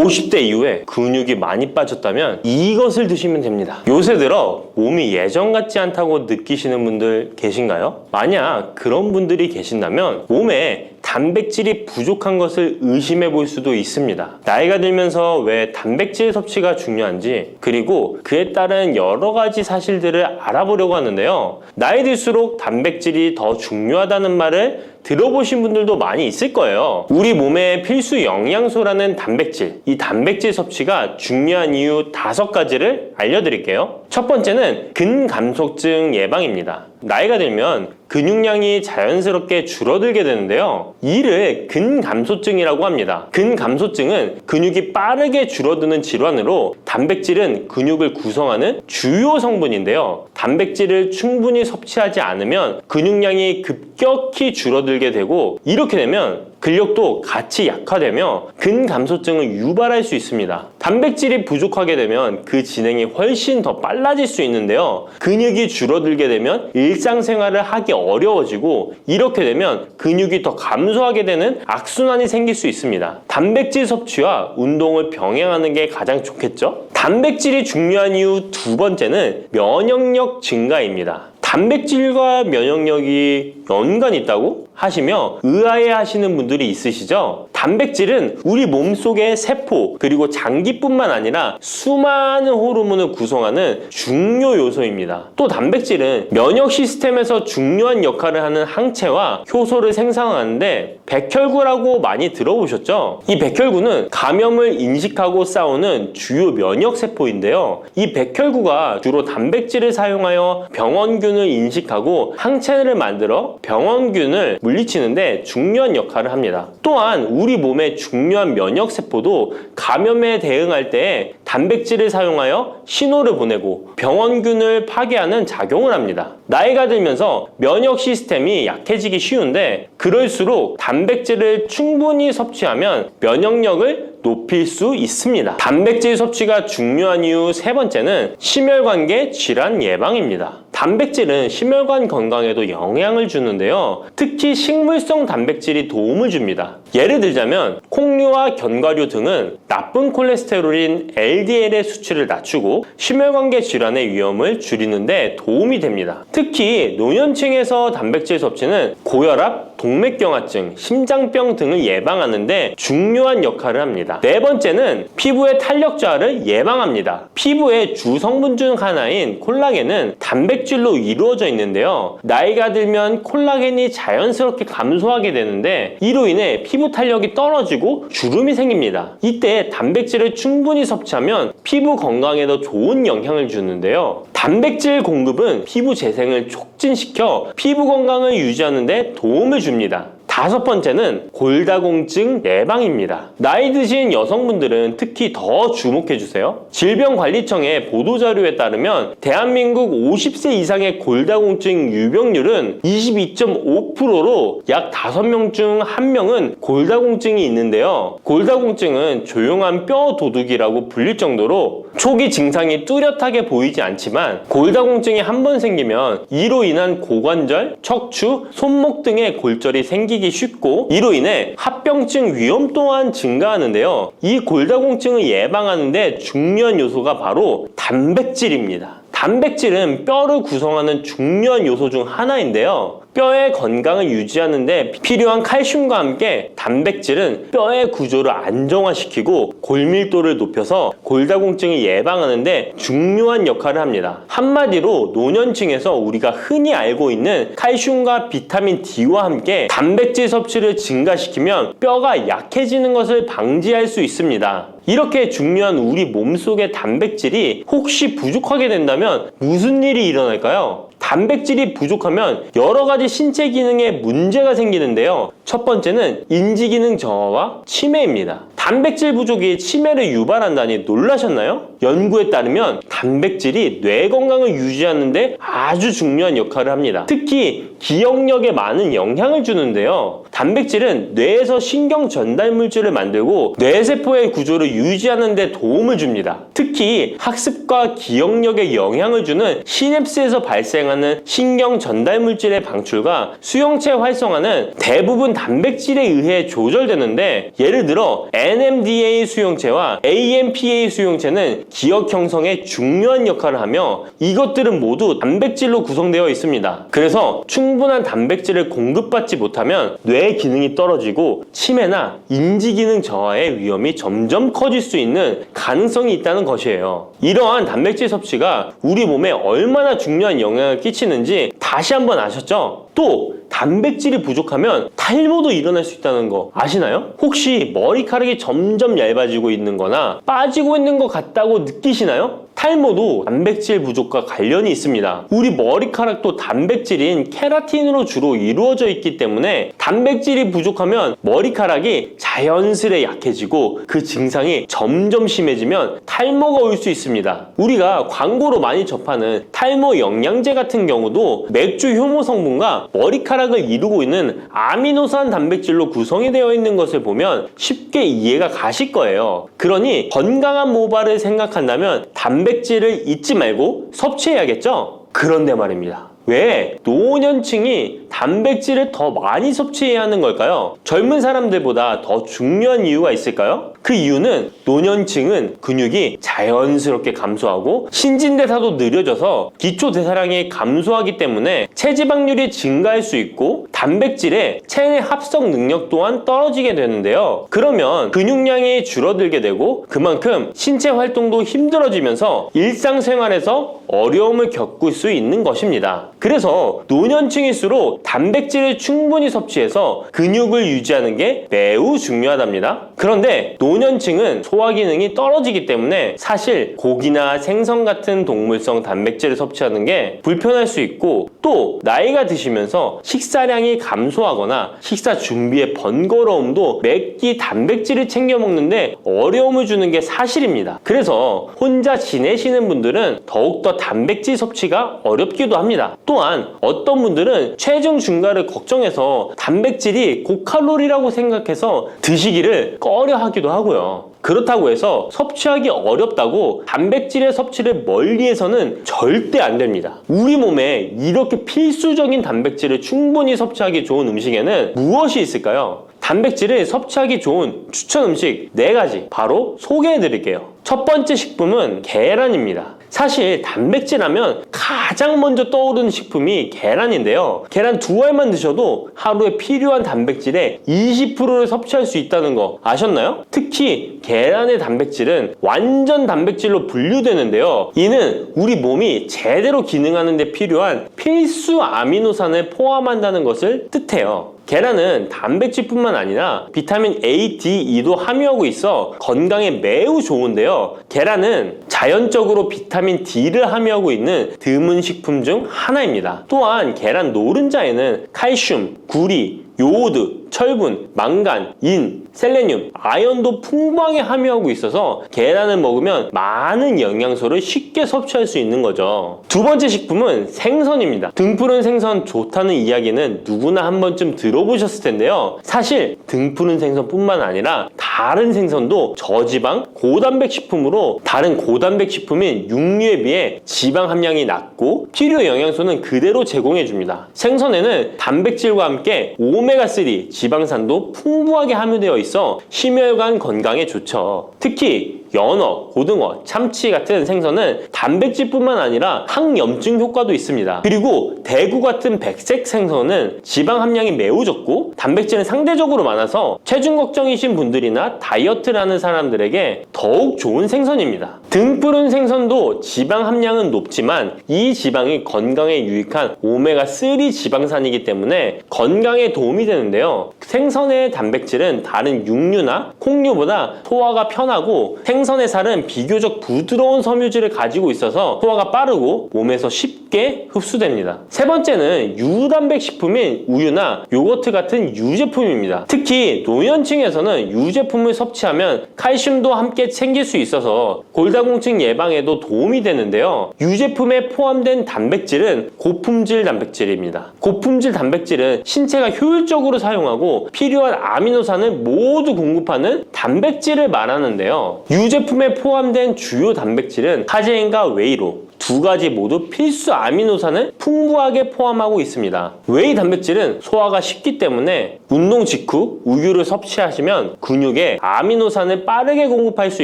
50대 이후에 근육이 많이 빠졌다면 이것을 드시면 됩니다. 요새 들어 몸이 예전 같지 않다고 느끼시는 분들 계신가요? 만약 그런 분들이 계신다면 몸에 단백질이 부족한 것을 의심해 볼 수도 있습니다. 나이가 들면서 왜 단백질 섭취가 중요한지, 그리고 그에 따른 여러 가지 사실들을 알아보려고 하는데요. 나이 들수록 단백질이 더 중요하다는 말을 들어보신 분들도 많이 있을 거예요. 우리 몸의 필수 영양소라는 단백질, 이 단백질 섭취가 중요한 이유 5가지를 알려드릴게요. 첫 번째는 근감소증 예방입니다. 나이가 들면 근육량이 자연스럽게 줄어들게 되는데요. 이를 근감소증이라고 합니다. 근감소증은 근육이 빠르게 줄어드는 질환으로 단백질은 근육을 구성하는 주요 성분인데요. 단백질을 충분히 섭취하지 않으면 근육량이 급격히 줄어들게 되고, 이렇게 되면 근력도 같이 약화되며 근감소증을 유발할 수 있습니다. 단백질이 부족하게 되면 그 진행이 훨씬 더 빨라질 수 있는데요. 근육이 줄어들게 되면 일상생활을 하기 어려워지고, 이렇게 되면 근육이 더 감소하게 되는 악순환이 생길 수 있습니다. 단백질 섭취와 운동을 병행하는 게 가장 좋겠죠? 단백질이 중요한 이유 2번째는 면역력 증가입니다. 단백질과 면역력이 연관이 있다고 하시며 의아해 하시는 분들이 있으시죠? 단백질은 우리 몸속의 세포 그리고 장기뿐만 아니라 수많은 호르몬을 구성하는 중요 요소입니다. 또 단백질은 면역 시스템에서 중요한 역할을 하는 항체와 효소를 생성하는데 백혈구라고 많이 들어보셨죠? 이 백혈구는 감염을 인식하고 싸우는 주요 면역 세포인데요. 이 백혈구가 주로 단백질을 사용하여 병원균을 인식하고 항체를 만들어 병원균을 물리치는데 중요한 역할을 합니다. 또한 우리 몸의 중요한 면역 세포도 감염에 대응할 때 단백질을 사용하여 신호를 보내고 병원균을 파괴하는 작용을 합니다. 나이가 들면서 면역 시스템이 약해지기 쉬운데, 그럴수록 단백질을 충분히 섭취하면 면역력을 높일 수 있습니다. 단백질 섭취가 중요한 이유 3번째는 심혈관계 질환 예방입니다. 단백질은 심혈관 건강에도 영향을 주는데요. 특히 식물성 단백질이 도움을 줍니다. 예를 들자면 콩류와 견과류 등은 나쁜 콜레스테롤인 LDL의 수치를 낮추고 심혈관계 질환의 위험을 줄이는데 도움이 됩니다. 특히 노년층에서 단백질 섭취는 고혈압, 동맥경화증, 심장병 등을 예방하는 데 중요한 역할을 합니다. 4번째는 피부의 탄력 저하를 예방합니다. 피부의 주 성분 중 하나인 콜라겐은 단백질로 이루어져 있는데요. 나이가 들면 콜라겐이 자연스럽게 감소하게 되는데, 이로 인해 피부 탄력이 떨어지고 주름이 생깁니다. 이때 단백질을 충분히 섭취하면 피부 건강에도 좋은 영향을 주는데요. 단백질 공급은 피부 재생을 촉진시켜 피부 건강을 유지하는 데 도움을 줍니다. 5번째는 골다공증 예방입니다. 나이 드신 여성분들은 특히 더 주목해주세요. 질병관리청의 보도자료에 따르면 대한민국 50세 이상의 골다공증 유병률은 22.5%로 약 5명 중 1명은 골다공증이 있는데요. 골다공증은 조용한 뼈 도둑이라고 불릴 정도로 초기 증상이 뚜렷하게 보이지 않지만, 골다공증이 한 번 생기면 이로 인한 고관절, 척추, 손목 등의 골절이 생기기 쉽고, 이로 인해 합병증 위험 또한 증가하는데요. 이 골다공증을 예방하는 데 중요한 요소가 바로 단백질입니다. 단백질은 뼈를 구성하는 중요한 요소 중 하나인데요. 뼈의 건강을 유지하는 데 필요한 칼슘과 함께 단백질은 뼈의 구조를 안정화시키고 골밀도를 높여서 골다공증을 예방하는 데 중요한 역할을 합니다. 한마디로 노년층에서 우리가 흔히 알고 있는 칼슘과 비타민 D와 함께 단백질 섭취를 증가시키면 뼈가 약해지는 것을 방지할 수 있습니다. 이렇게 중요한 우리 몸속의 단백질이 혹시 부족하게 된다면 무슨 일이 일어날까요? 단백질이 부족하면 여러 가지 신체 기능에 문제가 생기는데요. 첫 번째는 인지기능 저하와 치매입니다. 단백질 부족이 치매를 유발한다니 놀라셨나요? 연구에 따르면 단백질이 뇌 건강을 유지하는 데 아주 중요한 역할을 합니다. 특히 기억력에 많은 영향을 주는데요. 단백질은 뇌에서 신경 전달 물질을 만들고 뇌세포의 구조를 유지하는 데 도움을 줍니다. 특히 학습과 기억력에 영향을 주는 시냅스에서 발생하는 신경 전달 물질의 방출과 수용체 활성화는 대부분 단백질에 의해 조절되는데, 예를 들어 NMDA 수용체와 AMPA 수용체는 기억 형성에 중요한 역할을 하며 이것들은 모두 단백질로 구성되어 있습니다. 그래서 충분한 단백질을 공급받지 못하면 뇌 기능이 떨어지고 치매나 인지 기능 저하의 위험이 점점 커질 수 있는 가능성이 있다는 것이에요. 이러한 단백질 섭취가 우리 몸에 얼마나 중요한 영향을 끼치는지 다시 한번 아셨죠? 또 단백질이 부족하면 탈모도 일어날 수 있다는 거 아시나요? 혹시 머리카락이 점점 얇아지고 있는 거나 빠지고 있는 것 같다고 느끼시나요? 탈모도 단백질 부족과 관련이 있습니다. 우리 머리카락도 단백질인 케라틴으로 주로 이루어져 있기 때문에 단백질이 부족하면 머리카락이 자연스레 약해지고 그 증상이 점점 심해지면 탈모가 올 수 있습니다. 우리가 광고로 많이 접하는 탈모 영양제 같은 경우도 맥주 효모 성분과 머리카락을 이루고 있는 아미노산 단백질로 구성이 되어 있는 것을 보면 쉽게 이해가 가실 거예요. 그러니 건강한 모발을 생각한다면 단백질을 잊지 말고 섭취해야겠죠? 그런데 말입니다. 왜 노년층이 단백질을 더 많이 섭취해야 하는 걸까요? 젊은 사람들보다 더 중요한 이유가 있을까요? 그 이유는 노년층은 근육이 자연스럽게 감소하고 신진대사도 느려져서 기초대사량이 감소하기 때문에 체지방률이 증가할 수 있고 단백질의 체내 합성 능력 또한 떨어지게 되는데요. 그러면 근육량이 줄어들게 되고 그만큼 신체 활동도 힘들어지면서 일상생활에서 어려움을 겪을 수 있는 것입니다. 그래서 노년층일수록 단백질을 충분히 섭취해서 근육을 유지하는 게 매우 중요하답니다. 그런데 노년층은 소화 기능이 떨어지기 때문에 사실 고기나 생선 같은 동물성 단백질을 섭취하는 게 불편할 수 있고 또 나이가 드시면서 식사량이 감소하거나 식사 준비의 번거로움도 매끼 단백질을 챙겨 먹는데 어려움을 주는 게 사실입니다. 그래서 혼자 지내시는 분들은 더욱더 단백질 섭취가 어렵기도 합니다. 또한 어떤 분들은 체중 증가를 걱정해서 단백질이 고칼로리라고 생각해서 드시기를 꺼려 하기도 하고요. 그렇다고 해서 섭취하기 어렵다고 단백질의 섭취를 멀리해서는 절대 안 됩니다. 우리 몸에 이렇게 필수적인 단백질을 충분히 섭취하기 좋은 음식에는 무엇이 있을까요? 단백질을 섭취하기 좋은 추천 음식 4가지 바로 소개해 드릴게요. 첫 번째 식품은 계란입니다. 사실 단백질 하면 가장 먼저 떠오르는 식품이 계란인데요. 계란 2알만 드셔도 하루에 필요한 단백질의 20%를 섭취할 수 있다는 거 아셨나요? 특히 계란의 단백질은 완전 단백질로 분류되는데요. 이는 우리 몸이 제대로 기능하는 데 필요한 필수 아미노산을 포함한다는 것을 뜻해요. 계란은 단백질뿐만 아니라 비타민 A, D, E도 함유하고 있어 건강에 매우 좋은데요. 계란은 자연적으로 비타민 D를 함유하고 있는 드문 식품 중 하나입니다. 또한 계란 노른자에는 칼슘, 구리, 요오드, 철분, 망간, 인, 셀레늄, 아연도 풍부하게 함유하고 있어서 계란을 먹으면 많은 영양소를 쉽게 섭취할 수 있는 거죠. 두 번째 식품은 생선입니다. 등푸른 생선 좋다는 이야기는 누구나 한 번쯤 들어보셨을 텐데요. 사실 등푸른 생선뿐만 아니라 다른 생선도 저지방, 고단백 식품으로 다른 고단백 식품인 육류에 비해 지방 함량이 낮고 필요 영양소는 그대로 제공해줍니다. 생선에는 단백질과 함께 오메가3, 지방산도 풍부하게 함유되어 있어 심혈관 건강에 좋죠. 특히 연어, 고등어, 참치 같은 생선은 단백질뿐만 아니라 항염증 효과도 있습니다. 그리고 대구 같은 백색 생선은 지방 함량이 매우 적고 단백질은 상대적으로 많아서 체중 걱정이신 분들이나 다이어트를 하는 사람들에게 더욱 좋은 생선입니다. 등푸른 생선도 지방 함량은 높지만 이 지방이 건강에 유익한 오메가3 지방산이기 때문에 건강에 도움이 되는데요. 생선의 단백질은 다른 육류나 콩류보다 소화가 편하고 생선의 살은 비교적 부드러운 섬유질을 가지고 있어서 소화가 빠르고 몸에서 쉽게 흡수됩니다. 세 번째는 유단백 식품인 우유나 요거트 같은 유제품입니다. 특히 노년층에서는 유제품을 섭취하면 칼슘도 함께 챙길 수 있어서 골다공증 예방에도 도움이 되는데요. 유제품에 포함된 단백질은 고품질 단백질입니다. 고품질 단백질은 신체가 효율적으로 사용하고 필요한 아미노산을 모두 공급하는 단백질을 말하는데요. 유제품에 포함된 주요 단백질은 카제인과 웨이로 두 가지 모두 필수 아미노산을 풍부하게 포함하고 있습니다. 웨이 단백질은 소화가 쉽기 때문에 운동 직후 우유를 섭취하시면 근육에 아미노산을 빠르게 공급할 수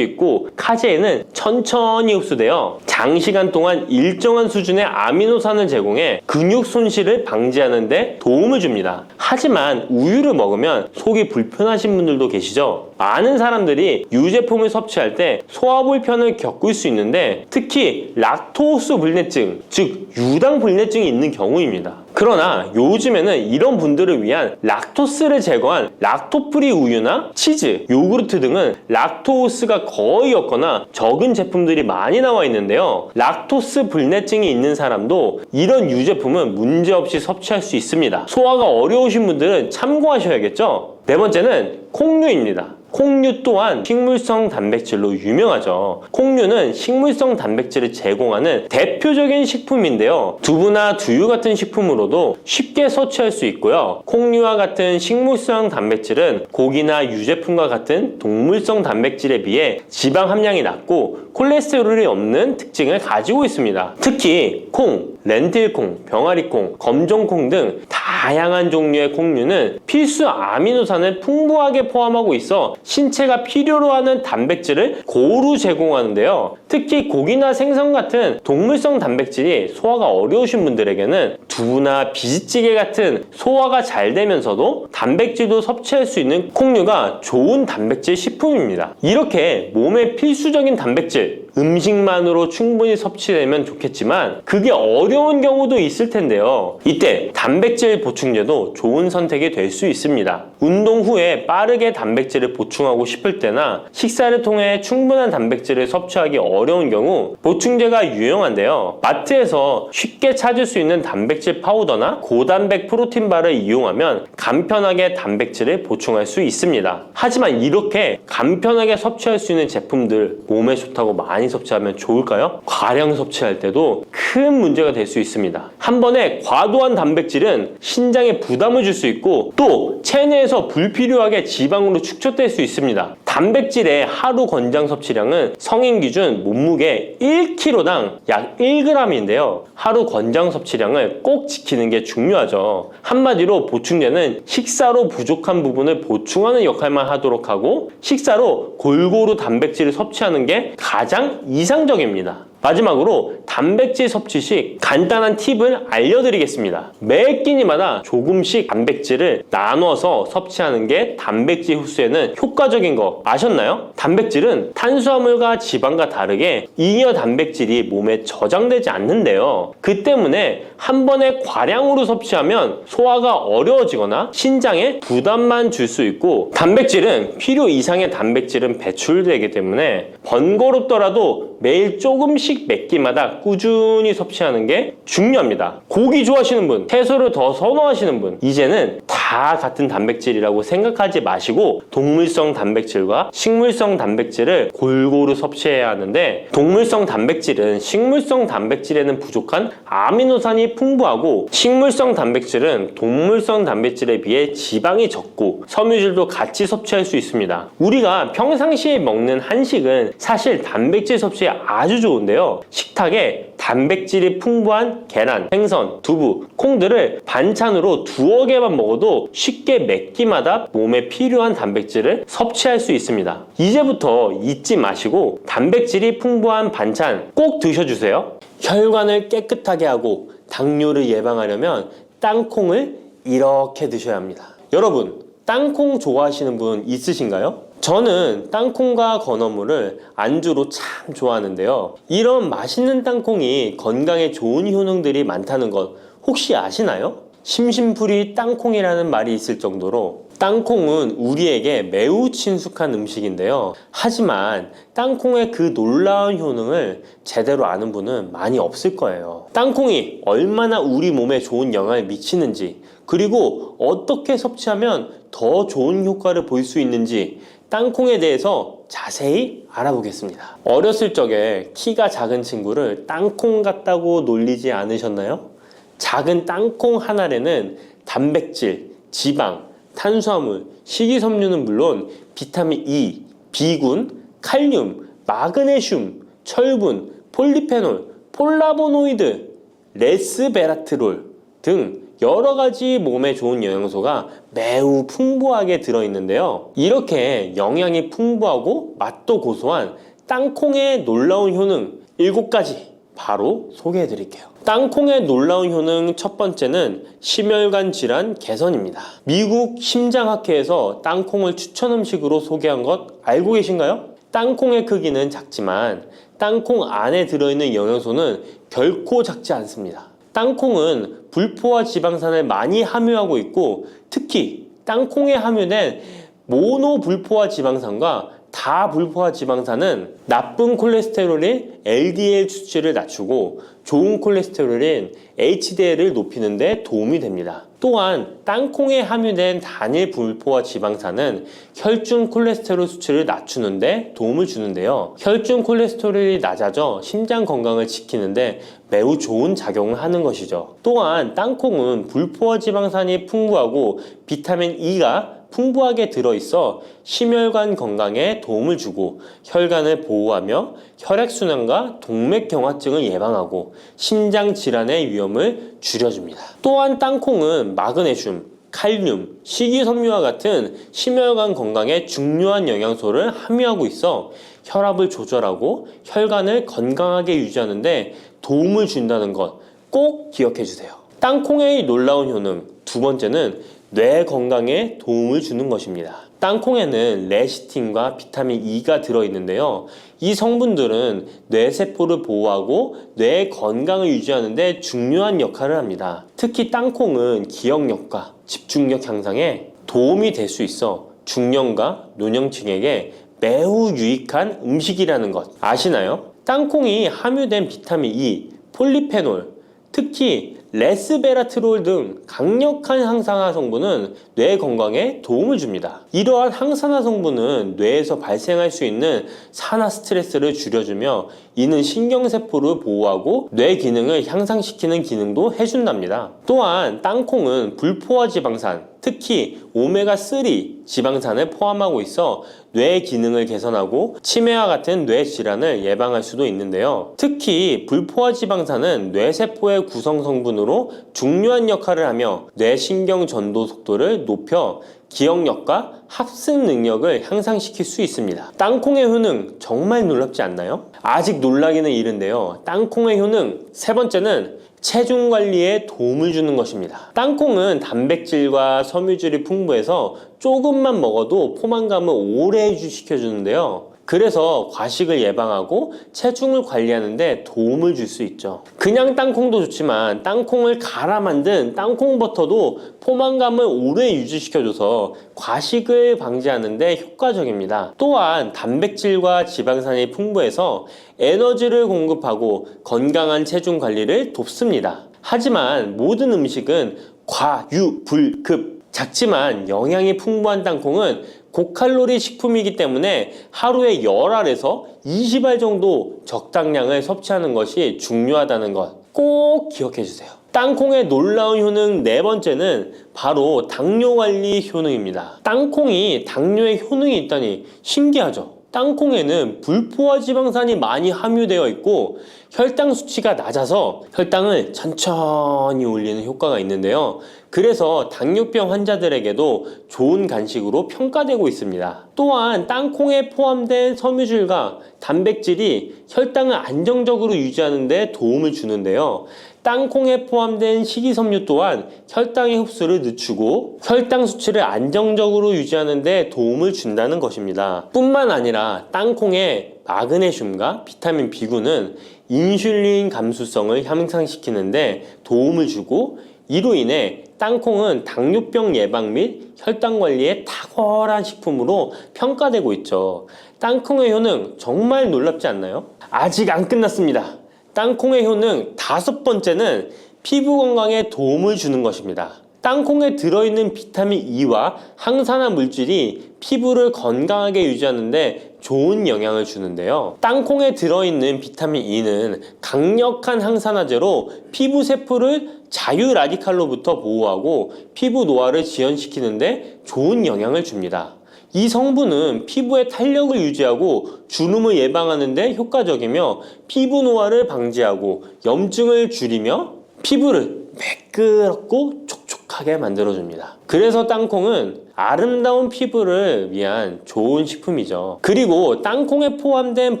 있고, 카제인은 천천히 흡수되어 장시간 동안 일정한 수준의 아미노산을 제공해 근육 손실을 방지하는 데 도움을 줍니다. 하지만 우유를 먹으면 속이 불편하신 분들도 계시죠? 많은 사람들이 유제품을 섭취할 때 소화 불편을 겪을 수 있는데, 특히 락토스 불내증, 즉 유당 불내증이 있는 경우입니다. 그러나 요즘에는 이런 분들을 위한 락토스를 제거한 락토프리 우유나 치즈, 요구르트 등은 락토스가 거의 없거나 적은 제품들이 많이 나와 있는데요. 락토스 불내증이 있는 사람도 이런 유제품은 문제없이 섭취할 수 있습니다. 소화가 어려우신 분들은 참고하셔야겠죠? 네 번째는 콩류입니다. 콩류 또한 식물성 단백질로 유명하죠. 콩류는 식물성 단백질을 제공하는 대표적인 식품인데요. 두부나 두유 같은 식품으로도 쉽게 섭취할 수 있고요. 콩류와 같은 식물성 단백질은 고기나 유제품과 같은 동물성 단백질에 비해 지방 함량이 낮고 콜레스테롤이 없는 특징을 가지고 있습니다. 특히 콩, 렌틸콩, 병아리콩, 검정콩 등 다양한 종류의 콩류는 필수 아미노산을 풍부하게 포함하고 있어 신체가 필요로 하는 단백질을 고루 제공하는데요. 특히 고기나 생선 같은 동물성 단백질이 소화가 어려우신 분들에게는 두부나 비지찌개 같은 소화가 잘 되면서도 단백질도 섭취할 수 있는 콩류가 좋은 단백질 식품입니다. 이렇게 몸에 필수적인 단백질, 음식만으로 충분히 섭취되면 좋겠지만 그게 어려운 경우도 있을 텐데요. 이때 단백질 보충제도 좋은 선택이 될 수 있습니다. 운동 후에 빠르게 단백질을 보충하고 싶을 때나 식사를 통해 충분한 단백질을 섭취하기 어려운 경우 보충제가 유용한데요. 마트에서 쉽게 찾을 수 있는 단백질 파우더나 고단백 프로틴바를 이용하면 간편하게 단백질을 보충할 수 있습니다. 하지만 이렇게 간편하게 섭취할 수 있는 제품들 몸에 좋다고 많이 섭취하면 좋을까요? 과량 섭취할 때도 큰 문제가 될 수 있습니다. 한 번에 과도한 단백질은 신장에 부담을 줄 수 있고 또 체내에서 불필요하게 지방으로 축적될 수 있습니다. 단백질의 하루 권장 섭취량은 성인 기준 몸무게 1kg당 약 1g인데요. 하루 권장 섭취량을 꼭 지키는 게 중요하죠. 한마디로 보충제는 식사로 부족한 부분을 보충하는 역할만 하도록 하고 식사로 골고루 단백질을 섭취하는 게 가장 이상적입니다. 마지막으로 단백질 섭취 시 간단한 팁을 알려드리겠습니다. 매 끼니마다 조금씩 단백질을 나눠서 섭취하는 게 단백질 흡수에는 효과적인 거 아셨나요? 단백질은 탄수화물과 지방과 다르게 잉여 단백질이 몸에 저장되지 않는데요. 그 때문에 한 번에 과량으로 섭취하면 소화가 어려워지거나 신장에 부담만 줄 수 있고, 단백질은 필요 이상의 단백질은 배출되기 때문에 번거롭더라도 매일 조금씩 몇 끼마다 꾸준히 섭취하는 게 중요합니다. 고기 좋아하시는 분, 채소를 더 선호하시는 분, 이제는 다 같은 단백질이라고 생각하지 마시고 동물성 단백질과 식물성 단백질을 골고루 섭취해야 하는데, 동물성 단백질은 식물성 단백질에는 부족한 아미노산이 풍부하고 식물성 단백질은 동물성 단백질에 비해 지방이 적고 섬유질도 같이 섭취할 수 있습니다. 우리가 평상시에 먹는 한식은 사실 단백질 섭취에 아주 좋은데요. 식탁에 단백질이 풍부한 계란, 생선, 두부, 콩들을 반찬으로 두어 개만 먹어도 쉽게 몇 끼마다 몸에 필요한 단백질을 섭취할 수 있습니다. 이제부터 잊지 마시고 단백질이 풍부한 반찬 꼭 드셔주세요. 혈관을 깨끗하게 하고 당뇨를 예방하려면 땅콩을 이렇게 드셔야 합니다. 여러분, 땅콩 좋아하시는 분 있으신가요? 저는 땅콩과 건어물을 안주로 참 좋아하는데요. 이런 맛있는 땅콩이 건강에 좋은 효능들이 많다는 것 혹시 아시나요? 심심풀이 땅콩이라는 말이 있을 정도로 땅콩은 우리에게 매우 친숙한 음식인데요. 하지만 땅콩의 그 놀라운 효능을 제대로 아는 분은 많이 없을 거예요. 땅콩이 얼마나 우리 몸에 좋은 영향을 미치는지, 그리고 어떻게 섭취하면 더 좋은 효과를 볼 수 있는지 땅콩에 대해서 자세히 알아보겠습니다. 어렸을 적에 키가 작은 친구를 땅콩 같다고 놀리지 않으셨나요? 작은 땅콩 한 알에는 단백질, 지방, 탄수화물, 식이섬유는 물론 비타민 E, B군, 칼륨, 마그네슘, 철분, 폴리페놀, 폴라보노이드, 레스베라트롤 등 여러 가지 몸에 좋은 영양소가 매우 풍부하게 들어있는데요. 이렇게 영양이 풍부하고 맛도 고소한 땅콩의 놀라운 효능 7가지 바로 소개해 드릴게요. 땅콩의 놀라운 효능 첫 번째는 심혈관 질환 개선입니다. 미국 심장학회에서 땅콩을 추천 음식으로 소개한 것 알고 계신가요? 땅콩의 크기는 작지만 땅콩 안에 들어있는 영양소는 결코 작지 않습니다. 땅콩은 불포화 지방산을 많이 함유하고 있고 특히 땅콩에 함유된 모노불포화 지방산과 다불포화 지방산은 나쁜 콜레스테롤인 LDL 수치를 낮추고 좋은 콜레스테롤인 HDL을 높이는 데 도움이 됩니다. 또한 땅콩에 함유된 단일 불포화 지방산은 혈중 콜레스테롤 수치를 낮추는 데 도움을 주는데요. 혈중 콜레스테롤이 낮아져 심장 건강을 지키는데 매우 좋은 작용을 하는 것이죠. 또한 땅콩은 불포화 지방산이 풍부하고 비타민 E가 풍부하게 들어있어 심혈관 건강에 도움을 주고 혈관을 보호하며 혈액순환과 동맥경화증을 예방하고 심장 질환의 위험을 줄여줍니다. 또한 땅콩은 마그네슘, 칼륨, 식이섬유와 같은 심혈관 건강에 중요한 영양소를 함유하고 있어 혈압을 조절하고 혈관을 건강하게 유지하는 데 도움을 준다는 것 꼭 기억해 주세요. 땅콩의 놀라운 효능 두 번째는 뇌 건강에 도움을 주는 것입니다. 땅콩에는 레시틴과 비타민 E가 들어있는데요. 이 성분들은 뇌세포를 보호하고 뇌 건강을 유지하는 데 중요한 역할을 합니다. 특히 땅콩은 기억력과 집중력 향상에 도움이 될 수 있어 중년과 노년층에게 매우 유익한 음식이라는 것 아시나요? 땅콩이 함유된 비타민 E, 폴리페놀, 특히 레스베라트롤 등 강력한 항산화 성분은 뇌 건강에 도움을 줍니다. 이러한 항산화 성분은 뇌에서 발생할 수 있는 산화 스트레스를 줄여주며 이는 신경세포를 보호하고 뇌 기능을 향상시키는 기능도 해준답니다. 또한 땅콩은 불포화 지방산, 특히 오메가3 지방산을 포함하고 있어 뇌 기능을 개선하고 치매와 같은 뇌 질환을 예방할 수도 있는데요. 특히 불포화 지방산은 뇌세포의 구성 성분으로 중요한 역할을 하며 뇌신경 전도 속도를 높여 기억력과 합승 능력을 향상시킬 수 있습니다. 땅콩의 효능 정말 놀랍지 않나요? 아직 놀라기는 이른데요. 땅콩의 효능 세 번째는 체중 관리에 도움을 주는 것입니다. 땅콩은 단백질과 섬유질이 풍부해서 조금만 먹어도 포만감을 오래 유지시켜주는데요. 그래서 과식을 예방하고 체중을 관리하는 데 도움을 줄 수 있죠. 그냥 땅콩도 좋지만 땅콩을 갈아 만든 땅콩버터도 포만감을 오래 유지시켜줘서 과식을 방지하는 데 효과적입니다. 또한 단백질과 지방산이 풍부해서 에너지를 공급하고 건강한 체중 관리를 돕습니다. 하지만 모든 음식은 과유불급 작지만 영양이 풍부한 땅콩은 고칼로리 식품이기 때문에 하루에 10알에서 20알 정도 적당량을 섭취하는 것이 중요하다는 것 꼭 기억해 주세요. 땅콩의 놀라운 효능 네 번째는 바로 당뇨 관리 효능입니다. 땅콩이 당뇨에 효능이 있다니 신기하죠? 땅콩에는 불포화 지방산이 많이 함유되어 있고 혈당 수치가 낮아서 혈당을 천천히 올리는 효과가 있는데요. 그래서 당뇨병 환자들에게도 좋은 간식으로 평가되고 있습니다. 또한 땅콩에 포함된 섬유질과 단백질이 혈당을 안정적으로 유지하는 데 도움을 주는데요. 땅콩에 포함된 식이섬유 또한 혈당의 흡수를 늦추고 혈당 수치를 안정적으로 유지하는 데 도움을 준다는 것입니다. 뿐만 아니라 땅콩의 마그네슘과 비타민 B군은 인슐린 감수성을 향상시키는 데 도움을 주고 이로 인해 땅콩은 당뇨병 예방 및 혈당 관리에 탁월한 식품으로 평가되고 있죠. 땅콩의 효능 정말 놀랍지 않나요? 아직 안 끝났습니다. 땅콩의 효능 다섯 번째는 피부 건강에 도움을 주는 것입니다. 땅콩에 들어있는 비타민 E와 항산화 물질이 피부를 건강하게 유지하는 데 좋은 영향을 주는데요. 땅콩에 들어있는 비타민 E는 강력한 항산화제로 피부 세포를 자유 라디칼로부터 보호하고 피부 노화를 지연시키는 데 좋은 영향을 줍니다. 이 성분은 피부의 탄력을 유지하고 주름을 예방하는 데 효과적이며 피부 노화를 방지하고 염증을 줄이며 피부를 매끄럽고 촉촉하게 만들어줍니다. 그래서 땅콩은 아름다운 피부를 위한 좋은 식품이죠. 그리고 땅콩에 포함된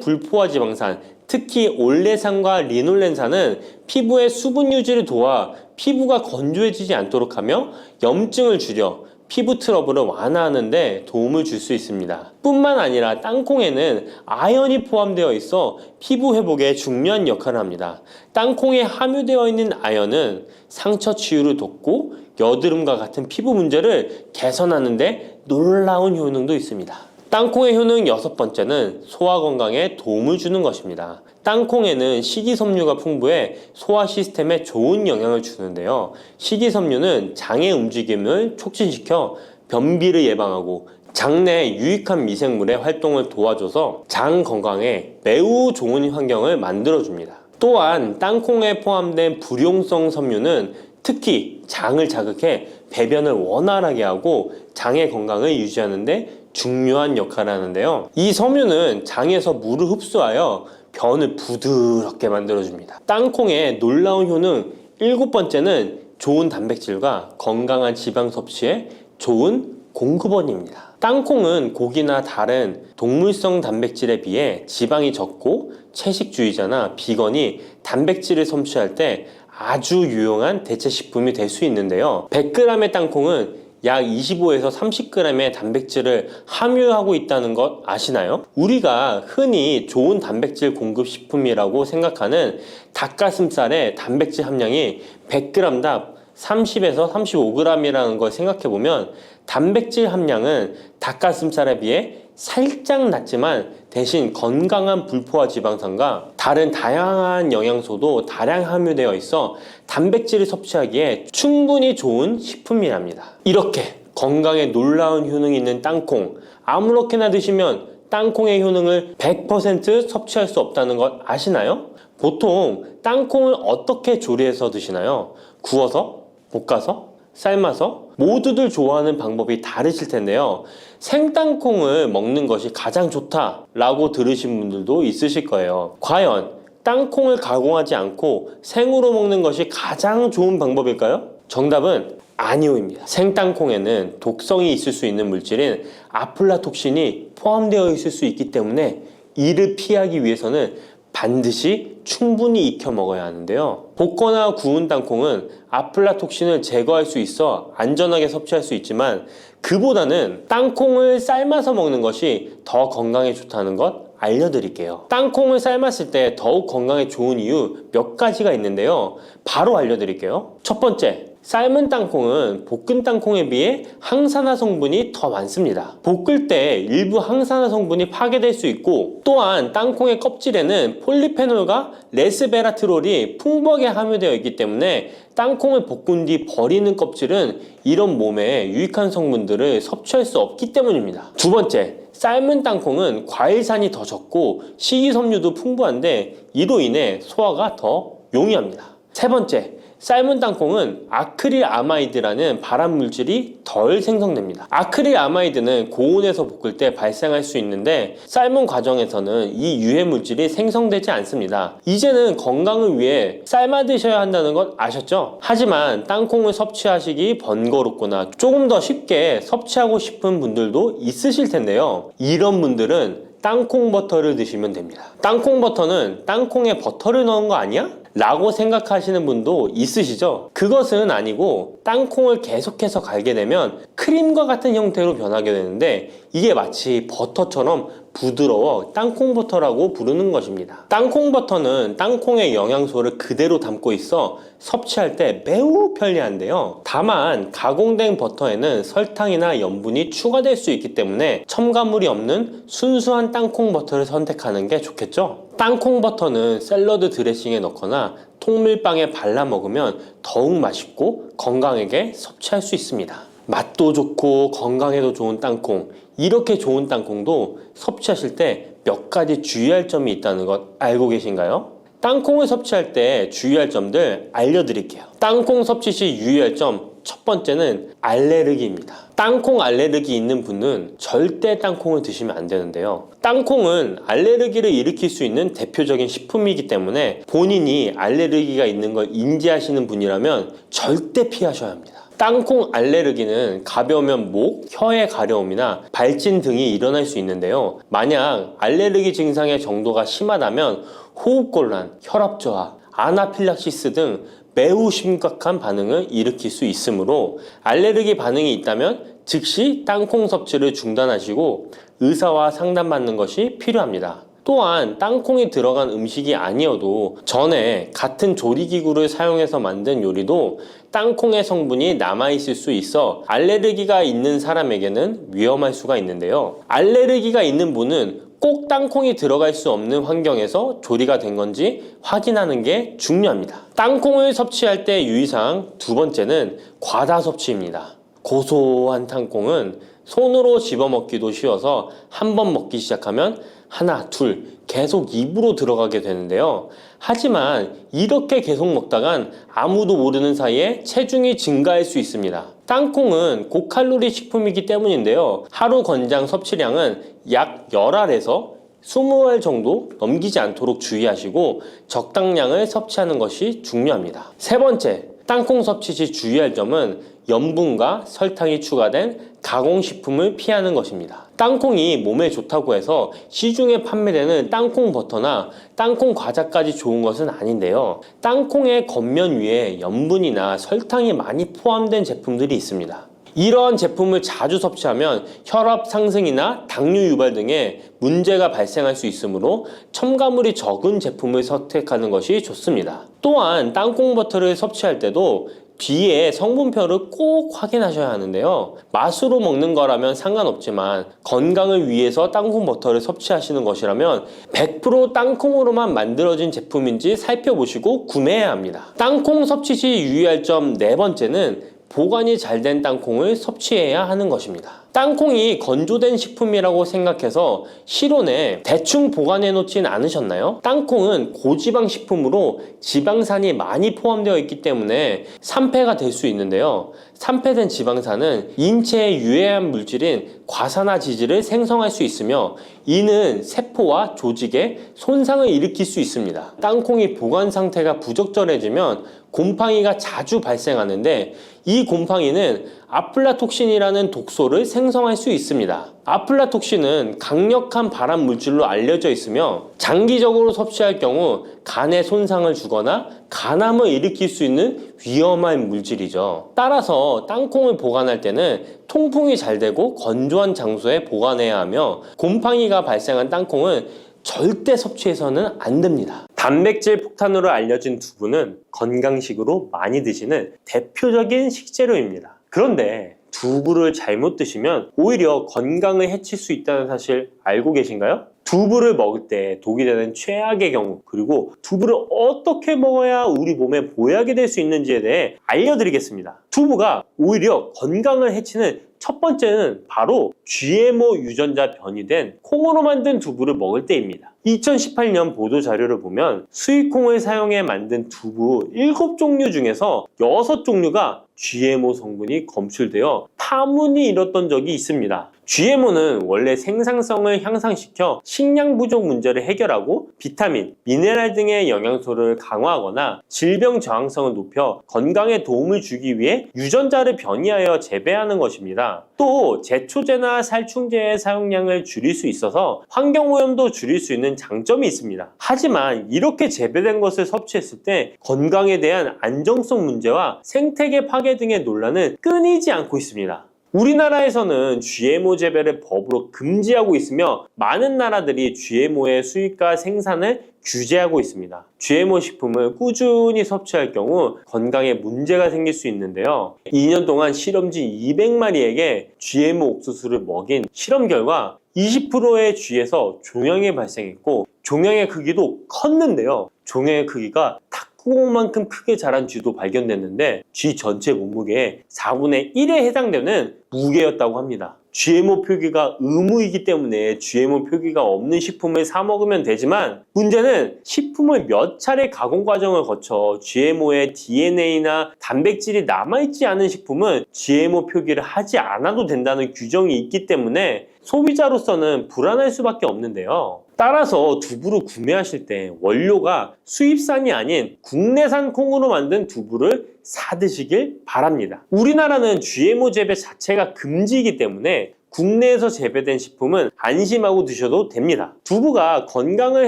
불포화 지방산, 특히 올레산과 리놀렌산은 피부의 수분 유지를 도와 피부가 건조해지지 않도록 하며 염증을 줄여 피부 트러블을 완화하는 데 도움을 줄 수 있습니다. 뿐만 아니라 땅콩에는 아연이 포함되어 있어 피부 회복에 중요한 역할을 합니다. 땅콩에 함유되어 있는 아연은 상처 치유를 돕고 여드름과 같은 피부 문제를 개선하는 데 놀라운 효능도 있습니다. 땅콩의 효능 6번째는 소화 건강에 도움을 주는 것입니다. 땅콩에는 식이섬유가 풍부해 소화 시스템에 좋은 영향을 주는데요. 식이섬유는 장의 움직임을 촉진시켜 변비를 예방하고 장내 유익한 미생물의 활동을 도와줘서 장 건강에 매우 좋은 환경을 만들어줍니다. 또한 땅콩에 포함된 불용성 섬유는 특히 장을 자극해 배변을 원활하게 하고 장의 건강을 유지하는 데 중요한 역할을 하는데요. 이 섬유는 장에서 물을 흡수하여 변을 부드럽게 만들어줍니다. 땅콩의 놀라운 효능 7번째는 좋은 단백질과 건강한 지방 섭취에 좋은 공급원입니다. 땅콩은 고기나 다른 동물성 단백질에 비해 지방이 적고 채식주의자나 비건이 단백질을 섭취할 때 아주 유용한 대체 식품이 될 수 있는데요. 100g의 땅콩은 약 25에서 30g의 단백질을 함유하고 있다는 것 아시나요? 우리가 흔히 좋은 단백질 공급 식품이라고 생각하는 닭가슴살의 단백질 함량이 100g당 30에서 35g이라는 걸 생각해보면 단백질 함량은 닭가슴살에 비해 살짝 낮지만 대신 건강한 불포화 지방산과 다른 다양한 영양소도 다량 함유되어 있어 단백질을 섭취하기에 충분히 좋은 식품이랍니다. 이렇게 건강에 놀라운 효능이 있는 땅콩, 아무렇게나 드시면 땅콩의 효능을 100% 섭취할 수 없다는 것 아시나요? 보통 땅콩을 어떻게 조리해서 드시나요? 구워서? 볶아서? 삶아서? 모두들 좋아하는 방법이 다르실 텐데요. 생땅콩을 먹는 것이 가장 좋다라고 들으신 분들도 있으실 거예요. 과연 땅콩을 가공하지 않고 생으로 먹는 것이 가장 좋은 방법일까요? 정답은 아니오입니다. 생땅콩에는 독성이 있을 수 있는 물질인 아플라톡신이 포함되어 있을 수 있기 때문에 이를 피하기 위해서는 반드시 충분히 익혀 먹어야 하는데요. 볶거나 구운 땅콩은 아플라톡신을 제거할 수 있어 안전하게 섭취할 수 있지만 그보다는 땅콩을 삶아서 먹는 것이 더 건강에 좋다는 것 알려드릴게요. 땅콩을 삶았을 때 더욱 건강에 좋은 이유 몇 가지가 있는데요. 바로 알려드릴게요. 첫 번째, 삶은 땅콩은 볶은 땅콩에 비해 항산화 성분이 더 많습니다. 볶을 때 일부 항산화 성분이 파괴될 수 있고 또한 땅콩의 껍질에는 폴리페놀과 레스베라트롤이 풍부하게 함유되어 있기 때문에 땅콩을 볶은 뒤 버리는 껍질은 이런 몸에 유익한 성분들을 섭취할 수 없기 때문입니다. 두 번째, 삶은 땅콩은 과일산이 더 적고 식이섬유도 풍부한데 이로 인해 소화가 더 용이합니다. 세 번째, 삶은 땅콩은 아크릴아마이드라는 발암물질이 덜 생성됩니다. 아크릴아마이드는 고온에서 볶을 때 발생할 수 있는데 삶은 과정에서는 이 유해물질이 생성되지 않습니다. 이제는 건강을 위해 삶아 드셔야 한다는 것 아셨죠? 하지만 땅콩을 섭취하시기 번거롭거나 조금 더 쉽게 섭취하고 싶은 분들도 있으실 텐데요. 이런 분들은 땅콩 버터를 드시면 됩니다. 땅콩 버터는 땅콩에 버터를 넣은 거 아니야? 라고 생각하시는 분도 있으시죠? 그것은 아니고 땅콩을 계속해서 갈게 되면 크림과 같은 형태로 변하게 되는데 이게 마치 버터처럼 부드러워 땅콩버터라고 부르는 것입니다. 땅콩버터는 땅콩의 영양소를 그대로 담고 있어 섭취할 때 매우 편리한데요. 다만 가공된 버터에는 설탕이나 염분이 추가될 수 있기 때문에 첨가물이 없는 순수한 땅콩버터를 선택하는 게 좋겠죠? 땅콩버터는 샐러드 드레싱에 넣거나 통밀빵에 발라 먹으면 더욱 맛있고 건강하게 섭취할 수 있습니다. 맛도 좋고 건강에도 좋은 땅콩, 이렇게 좋은 땅콩도 섭취하실 때 몇 가지 주의할 점이 있다는 것 알고 계신가요? 땅콩을 섭취할 때 주의할 점들 알려드릴게요. 땅콩 섭취 시 유의할 점 첫 번째는 알레르기입니다. 땅콩 알레르기 있는 분은 절대 땅콩을 드시면 안 되는데요. 땅콩은 알레르기를 일으킬 수 있는 대표적인 식품이기 때문에 본인이 알레르기가 있는 걸 인지하시는 분이라면 절대 피하셔야 합니다. 땅콩 알레르기는 가벼우면 목, 혀의 가려움이나 발진 등이 일어날 수 있는데요. 만약 알레르기 증상의 정도가 심하다면 호흡곤란, 혈압저하, 아나필락시스 등 매우 심각한 반응을 일으킬 수 있으므로 알레르기 반응이 있다면 즉시 땅콩 섭취를 중단하시고 의사와 상담받는 것이 필요합니다. 또한 땅콩이 들어간 음식이 아니어도 전에 같은 조리기구를 사용해서 만든 요리도 땅콩의 성분이 남아있을 수 있어 알레르기가 있는 사람에게는 위험할 수가 있는데요. 알레르기가 있는 분은 꼭 땅콩이 들어갈 수 없는 환경에서 조리가 된 건지 확인하는 게 중요합니다. 땅콩을 섭취할 때 유의사항 두 번째는 과다 섭취입니다. 고소한 땅콩은 손으로 집어먹기도 쉬워서 한 번 먹기 시작하면 하나, 둘 계속 입으로 들어가게 되는데요. 하지만 이렇게 계속 먹다간 아무도 모르는 사이에 체중이 증가할 수 있습니다. 땅콩은 고칼로리 식품이기 때문인데요. 하루 권장 섭취량은 약 10알에서 20알 정도 넘기지 않도록 주의하시고 적당량을 섭취하는 것이 중요합니다. 세 번째, 땅콩 섭취 시 주의할 점은 염분과 설탕이 추가된 가공식품을 피하는 것입니다. 땅콩이 몸에 좋다고 해서 시중에 판매되는 땅콩 버터나 땅콩 과자까지 좋은 것은 아닌데요. 땅콩의 겉면 위에 염분이나 설탕이 많이 포함된 제품들이 있습니다. 이러한 제품을 자주 섭취하면 혈압 상승이나 당뇨 유발 등의 문제가 발생할 수 있으므로 첨가물이 적은 제품을 선택하는 것이 좋습니다. 또한 땅콩 버터를 섭취할 때도 뒤에 성분표를 꼭 확인하셔야 하는데요. 맛으로 먹는 거라면 상관없지만 건강을 위해서 땅콩 버터를 섭취하시는 것이라면 100% 땅콩으로만 만들어진 제품인지 살펴보시고 구매해야 합니다. 땅콩 섭취 시 유의할 점 네 번째는 보관이 잘 된 땅콩을 섭취해야 하는 것입니다. 땅콩이 건조된 식품이라고 생각해서 실온에 대충 보관해 놓진 않으셨나요? 땅콩은 고지방 식품으로 지방산이 많이 포함되어 있기 때문에 산패가 될 수 있는데요. 산패된 지방산은 인체에 유해한 물질인 과산화지질을 생성할 수 있으며 이는 세포와 조직에 손상을 일으킬 수 있습니다. 땅콩이 보관 상태가 부적절해지면 곰팡이가 자주 발생하는데 이 곰팡이는 아플라톡신이라는 독소를 생성할 수 있습니다. 아플라톡신은 강력한 발암 물질로 알려져 있으며 장기적으로 섭취할 경우 간에 손상을 주거나 간암을 일으킬 수 있는 위험한 물질이죠. 따라서 땅콩을 보관할 때는 통풍이 잘 되고 건조한 장소에 보관해야 하며 곰팡이가 발생한 땅콩은 절대 섭취해서는 안 됩니다. 단백질 폭탄으로 알려진 두부는 건강식으로 많이 드시는 대표적인 식재료입니다. 그런데 두부를 잘못 드시면 오히려 건강을 해칠 수 있다는 사실 알고 계신가요? 두부를 먹을 때 독이 되는 최악의 경우, 그리고 두부를 어떻게 먹어야 우리 몸에 보약이 될 수 있는지에 대해 알려드리겠습니다. 두부가 오히려 건강을 해치는 첫 번째는 바로 GMO 유전자 변이된 콩으로 만든 두부를 먹을 때입니다. 2018년 보도자료를 보면 수입콩을 사용해 만든 두부 7종류 중에서 6종류가 GMO 성분이 검출되어 파문이 일었던 적이 있습니다. GMO는 원래 생산성을 향상시켜 식량 부족 문제를 해결하고 비타민, 미네랄 등의 영양소를 강화하거나 질병 저항성을 높여 건강에 도움을 주기 위해 유전자를 변이하여 재배하는 것입니다. 또 제초제나 살충제의 사용량을 줄일 수 있어서 환경오염도 줄일 수 있는 장점이 있습니다. 하지만 이렇게 재배된 것을 섭취했을 때 건강에 대한 안정성 문제와 생태계 파괴 등의 논란은 끊이지 않고 있습니다. 우리나라에서는 GMO 재배를 법으로 금지하고 있으며 많은 나라들이 GMO의 수입과 생산을 규제하고 있습니다. GMO 식품을 꾸준히 섭취할 경우 건강에 문제가 생길 수 있는데요. 2년 동안 실험지 200마리에게 GMO 옥수수를 먹인 실험 결과 20%의 쥐에서 종양이 발생했고 종양의 크기도 컸는데요. 종양의 크기가 탁구공만큼 크게 자란 쥐도 발견됐는데 쥐 전체 몸무게의 4분의 1에 해당되는 무게였다고 합니다. GMO 표기가 의무이기 때문에 GMO 표기가 없는 식품을 사 먹으면 되지만 문제는 식품을 몇 차례 가공 과정을 거쳐 GMO의 DNA나 단백질이 남아있지 않은 식품은 GMO 표기를 하지 않아도 된다는 규정이 있기 때문에 소비자로서는 불안할 수밖에 없는데요. 따라서 두부를 구매하실 때 원료가 수입산이 아닌 국내산 콩으로 만든 두부를 사드시길 바랍니다. 우리나라는 GMO 재배 자체가 금지이기 때문에 국내에서 재배된 식품은 안심하고 드셔도 됩니다. 두부가 건강을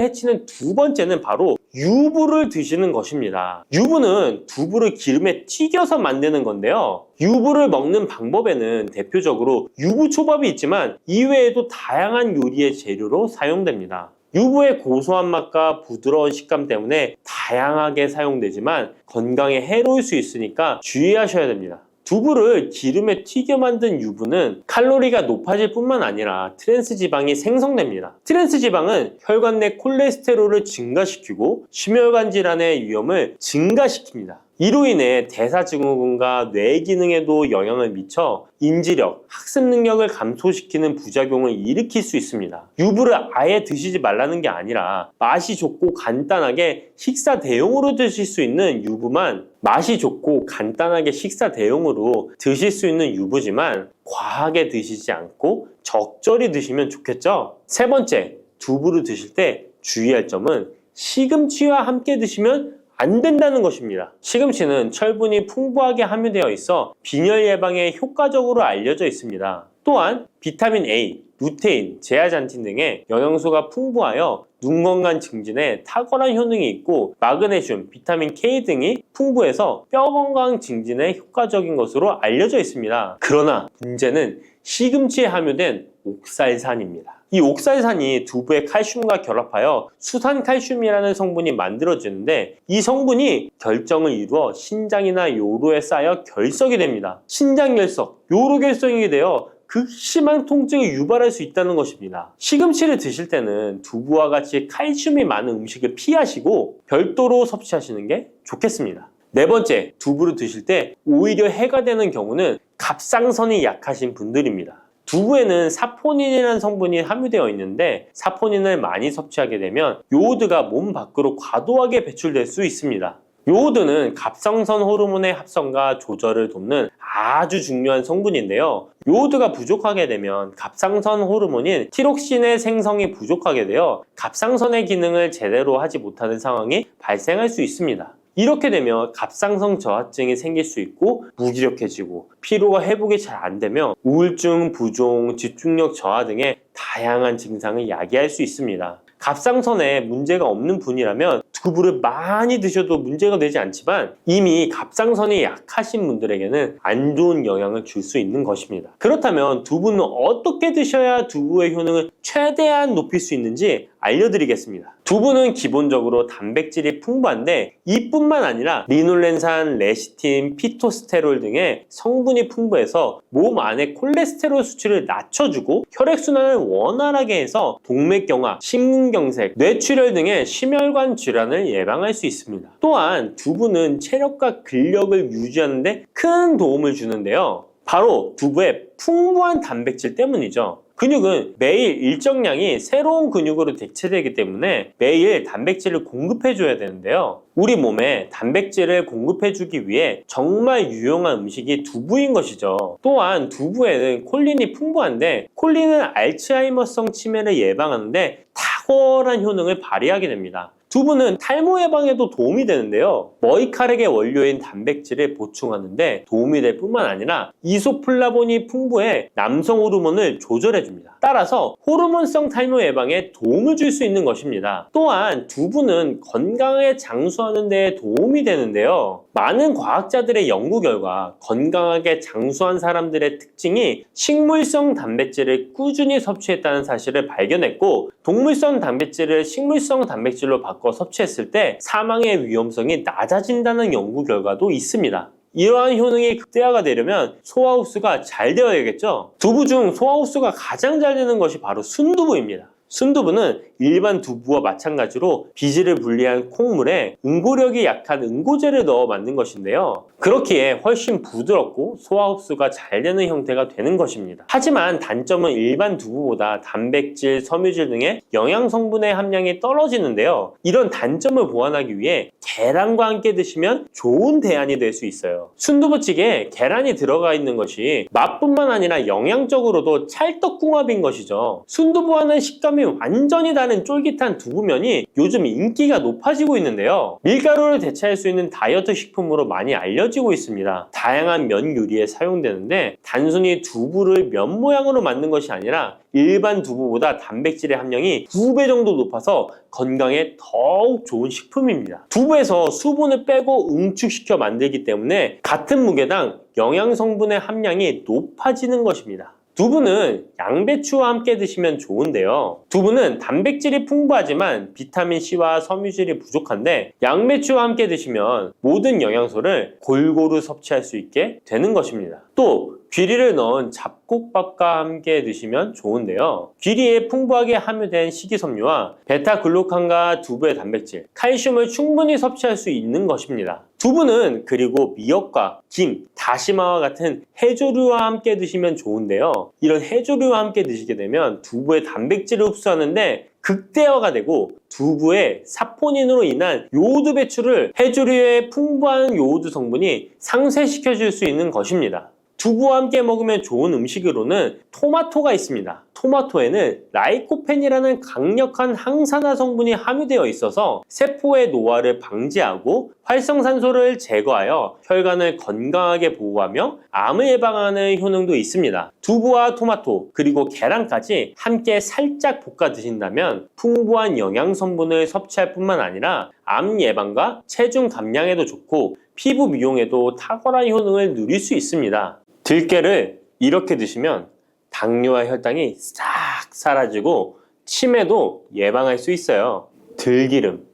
해치는 두 번째는 바로 유부를 드시는 것입니다. 유부는 두부를 기름에 튀겨서 만드는 건데요. 유부를 먹는 방법에는 대표적으로 유부초밥이 있지만 이외에도 다양한 요리의 재료로 사용됩니다. 유부의 고소한 맛과 부드러운 식감 때문에 다양하게 사용되지만 건강에 해로울 수 있으니까 주의하셔야 됩니다. 두부를 기름에 튀겨 만든 유부는 칼로리가 높아질 뿐만 아니라 트랜스 지방이 생성됩니다. 트랜스 지방은 혈관 내 콜레스테롤을 증가시키고 심혈관 질환의 위험을 증가시킵니다. 이로 인해 대사증후군과 뇌 기능에도 영향을 미쳐 인지력, 학습 능력을 감소시키는 부작용을 일으킬 수 있습니다. 유부를 아예 드시지 말라는 게 아니라 맛이 좋고 간단하게 식사 대용으로 드실 수 있는 유부만 맛이 좋고 간단하게 식사 대용으로 드실 수 있는 유부지만 과하게 드시지 않고 적절히 드시면 좋겠죠? 세 번째, 두부를 드실 때 주의할 점은 시금치와 함께 드시면 안 된다는 것입니다. 시금치는 철분이 풍부하게 함유되어 있어 빈혈 예방에 효과적으로 알려져 있습니다. 또한 비타민 A, 루테인, 제아잔틴 등의 영양소가 풍부하여 눈 건강 증진에 탁월한 효능이 있고 마그네슘, 비타민 K 등이 풍부해서 뼈 건강 증진에 효과적인 것으로 알려져 있습니다. 그러나 문제는 시금치에 함유된 옥살산입니다. 이 옥살산이 두부의 칼슘과 결합하여 수산칼슘이라는 성분이 만들어지는데 이 성분이 결정을 이루어 신장이나 요로에 쌓여 결석이 됩니다. 신장결석, 요로결석이 되어 극심한 통증을 유발할 수 있다는 것입니다. 시금치를 드실 때는 두부와 같이 칼슘이 많은 음식을 피하시고 별도로 섭취하시는 게 좋겠습니다. 네 번째, 두부를 드실 때 오히려 해가 되는 경우는 갑상선이 약하신 분들입니다. 두부에는 사포닌이라는 성분이 함유되어 있는데 사포닌을 많이 섭취하게 되면 요오드가 몸 밖으로 과도하게 배출될 수 있습니다. 요오드는 갑상선 호르몬의 합성과 조절을 돕는 아주 중요한 성분인데요. 요오드가 부족하게 되면 갑상선 호르몬인 티록신의 생성이 부족하게 되어 갑상선의 기능을 제대로 하지 못하는 상황이 발생할 수 있습니다. 이렇게 되면 갑상선 저하증이 생길 수 있고 무기력해지고 피로가 회복이 잘 안 되며 우울증, 부종, 집중력 저하 등의 다양한 증상을 야기할 수 있습니다. 갑상선에 문제가 없는 분이라면 두부를 많이 드셔도 문제가 되지 않지만 이미 갑상선이 약하신 분들에게는 안 좋은 영향을 줄 수 있는 것입니다. 그렇다면 두부는 어떻게 드셔야 두부의 효능을 최대한 높일 수 있는지 알려드리겠습니다. 두부는 기본적으로 단백질이 풍부한데 이뿐만 아니라 리놀렌산, 레시틴, 피토스테롤 등의 성분이 풍부해서 몸 안의 콜레스테롤 수치를 낮춰주고 혈액순환을 원활하게 해서 동맥경화, 심근경색, 뇌출혈 등의 심혈관 질환을 예방할 수 있습니다. 또한 두부는 체력과 근력을 유지하는 데 큰 도움을 주는데요. 바로 두부의 풍부한 단백질 때문이죠. 근육은 매일 일정량이 새로운 근육으로 대체되기 때문에 매일 단백질을 공급해줘야 되는데요. 우리 몸에 단백질을 공급해주기 위해 정말 유용한 음식이 두부인 것이죠. 또한 두부에는 콜린이 풍부한데 콜린은 알츠하이머성 치매를 예방하는데 탁월한 효능을 발휘하게 됩니다. 두부는 탈모 예방에도 도움이 되는데요. 머리카락의 원료인 단백질을 보충하는데 도움이 될 뿐만 아니라 이소플라본이 풍부해 남성 호르몬을 조절해줍니다. 따라서 호르몬성 탈모 예방에 도움을 줄 수 있는 것입니다. 또한 두부는 건강하게 장수하는 데 도움이 되는데요. 많은 과학자들의 연구 결과 건강하게 장수한 사람들의 특징이 식물성 단백질을 꾸준히 섭취했다는 사실을 발견했고 동물성 단백질을 식물성 단백질로 바꿔 섭취했을 때 사망의 위험성이 낮아진다는 연구 결과도 있습니다. 이러한 효능이 극대화가 되려면 소화 흡수가 잘 되어야겠죠. 두부 중 소화 흡수가 가장 잘 되는 것이 바로 순두부입니다. 순두부는 일반 두부와 마찬가지로 비질을 분리한 콩물에 응고력이 약한 응고제를 넣어 만든 것인데요. 그렇기에 훨씬 부드럽고 소화 흡수가 잘 되는 형태가 되는 것입니다. 하지만 단점은 일반 두부보다 단백질, 섬유질 등의 영양 성분의 함량이 떨어지는데요. 이런 단점을 보완하기 위해 계란과 함께 드시면 좋은 대안이 될 수 있어요. 순두부찌개에 계란이 들어가 있는 것이 맛뿐만 아니라 영양적으로도 찰떡궁합인 것이죠. 순두부와는 식감이 완전히 다른 쫄깃한 두부면이 요즘 인기가 높아지고 있는데요. 밀가루를 대체할 수 있는 다이어트 식품으로 많이 알려지고 있습니다. 다양한 면 요리에 사용되는데 단순히 두부를 면 모양으로 만든 것이 아니라 일반 두부보다 단백질의 함량이 2배 정도 높아서 건강에 더욱 좋은 식품입니다. 두부에서 수분을 빼고 응축시켜 만들기 때문에 같은 무게당 영양 성분의 함량이 높아지는 것입니다. 두부는 양배추와 함께 드시면 좋은데요. 두부는 단백질이 풍부하지만 비타민C와 섬유질이 부족한데 양배추와 함께 드시면 모든 영양소를 골고루 섭취할 수 있게 되는 것입니다. 또 귀리를 넣은 잡곡밥과 함께 드시면 좋은데요. 귀리에 풍부하게 함유된 식이섬유와 베타글루칸과 두부의 단백질, 칼슘을 충분히 섭취할 수 있는 것입니다. 두부는 그리고 미역과 김, 다시마와 같은 해조류와 함께 드시면 좋은데요. 이런 해조류와 함께 드시게 되면 두부의 단백질을 흡수하는데 극대화가 되고 두부의 사포닌으로 인한 요오드 배출을 해조류의 풍부한 요오드 성분이 상쇄시켜 줄 수 있는 것입니다. 두부와 함께 먹으면 좋은 음식으로는 토마토가 있습니다. 토마토에는 라이코펜이라는 강력한 항산화 성분이 함유되어 있어서 세포의 노화를 방지하고 활성산소를 제거하여 혈관을 건강하게 보호하며 암을 예방하는 효능도 있습니다. 두부와 토마토 그리고 계란까지 함께 살짝 볶아 드신다면 풍부한 영양 성분을 섭취할 뿐만 아니라 암 예방과 체중 감량에도 좋고 피부 미용에도 탁월한 효능을 누릴 수 있습니다. 들깨를 이렇게 드시면 당뇨와 혈당이 싹 사라지고 치매도 예방할 수 있어요. 들기름.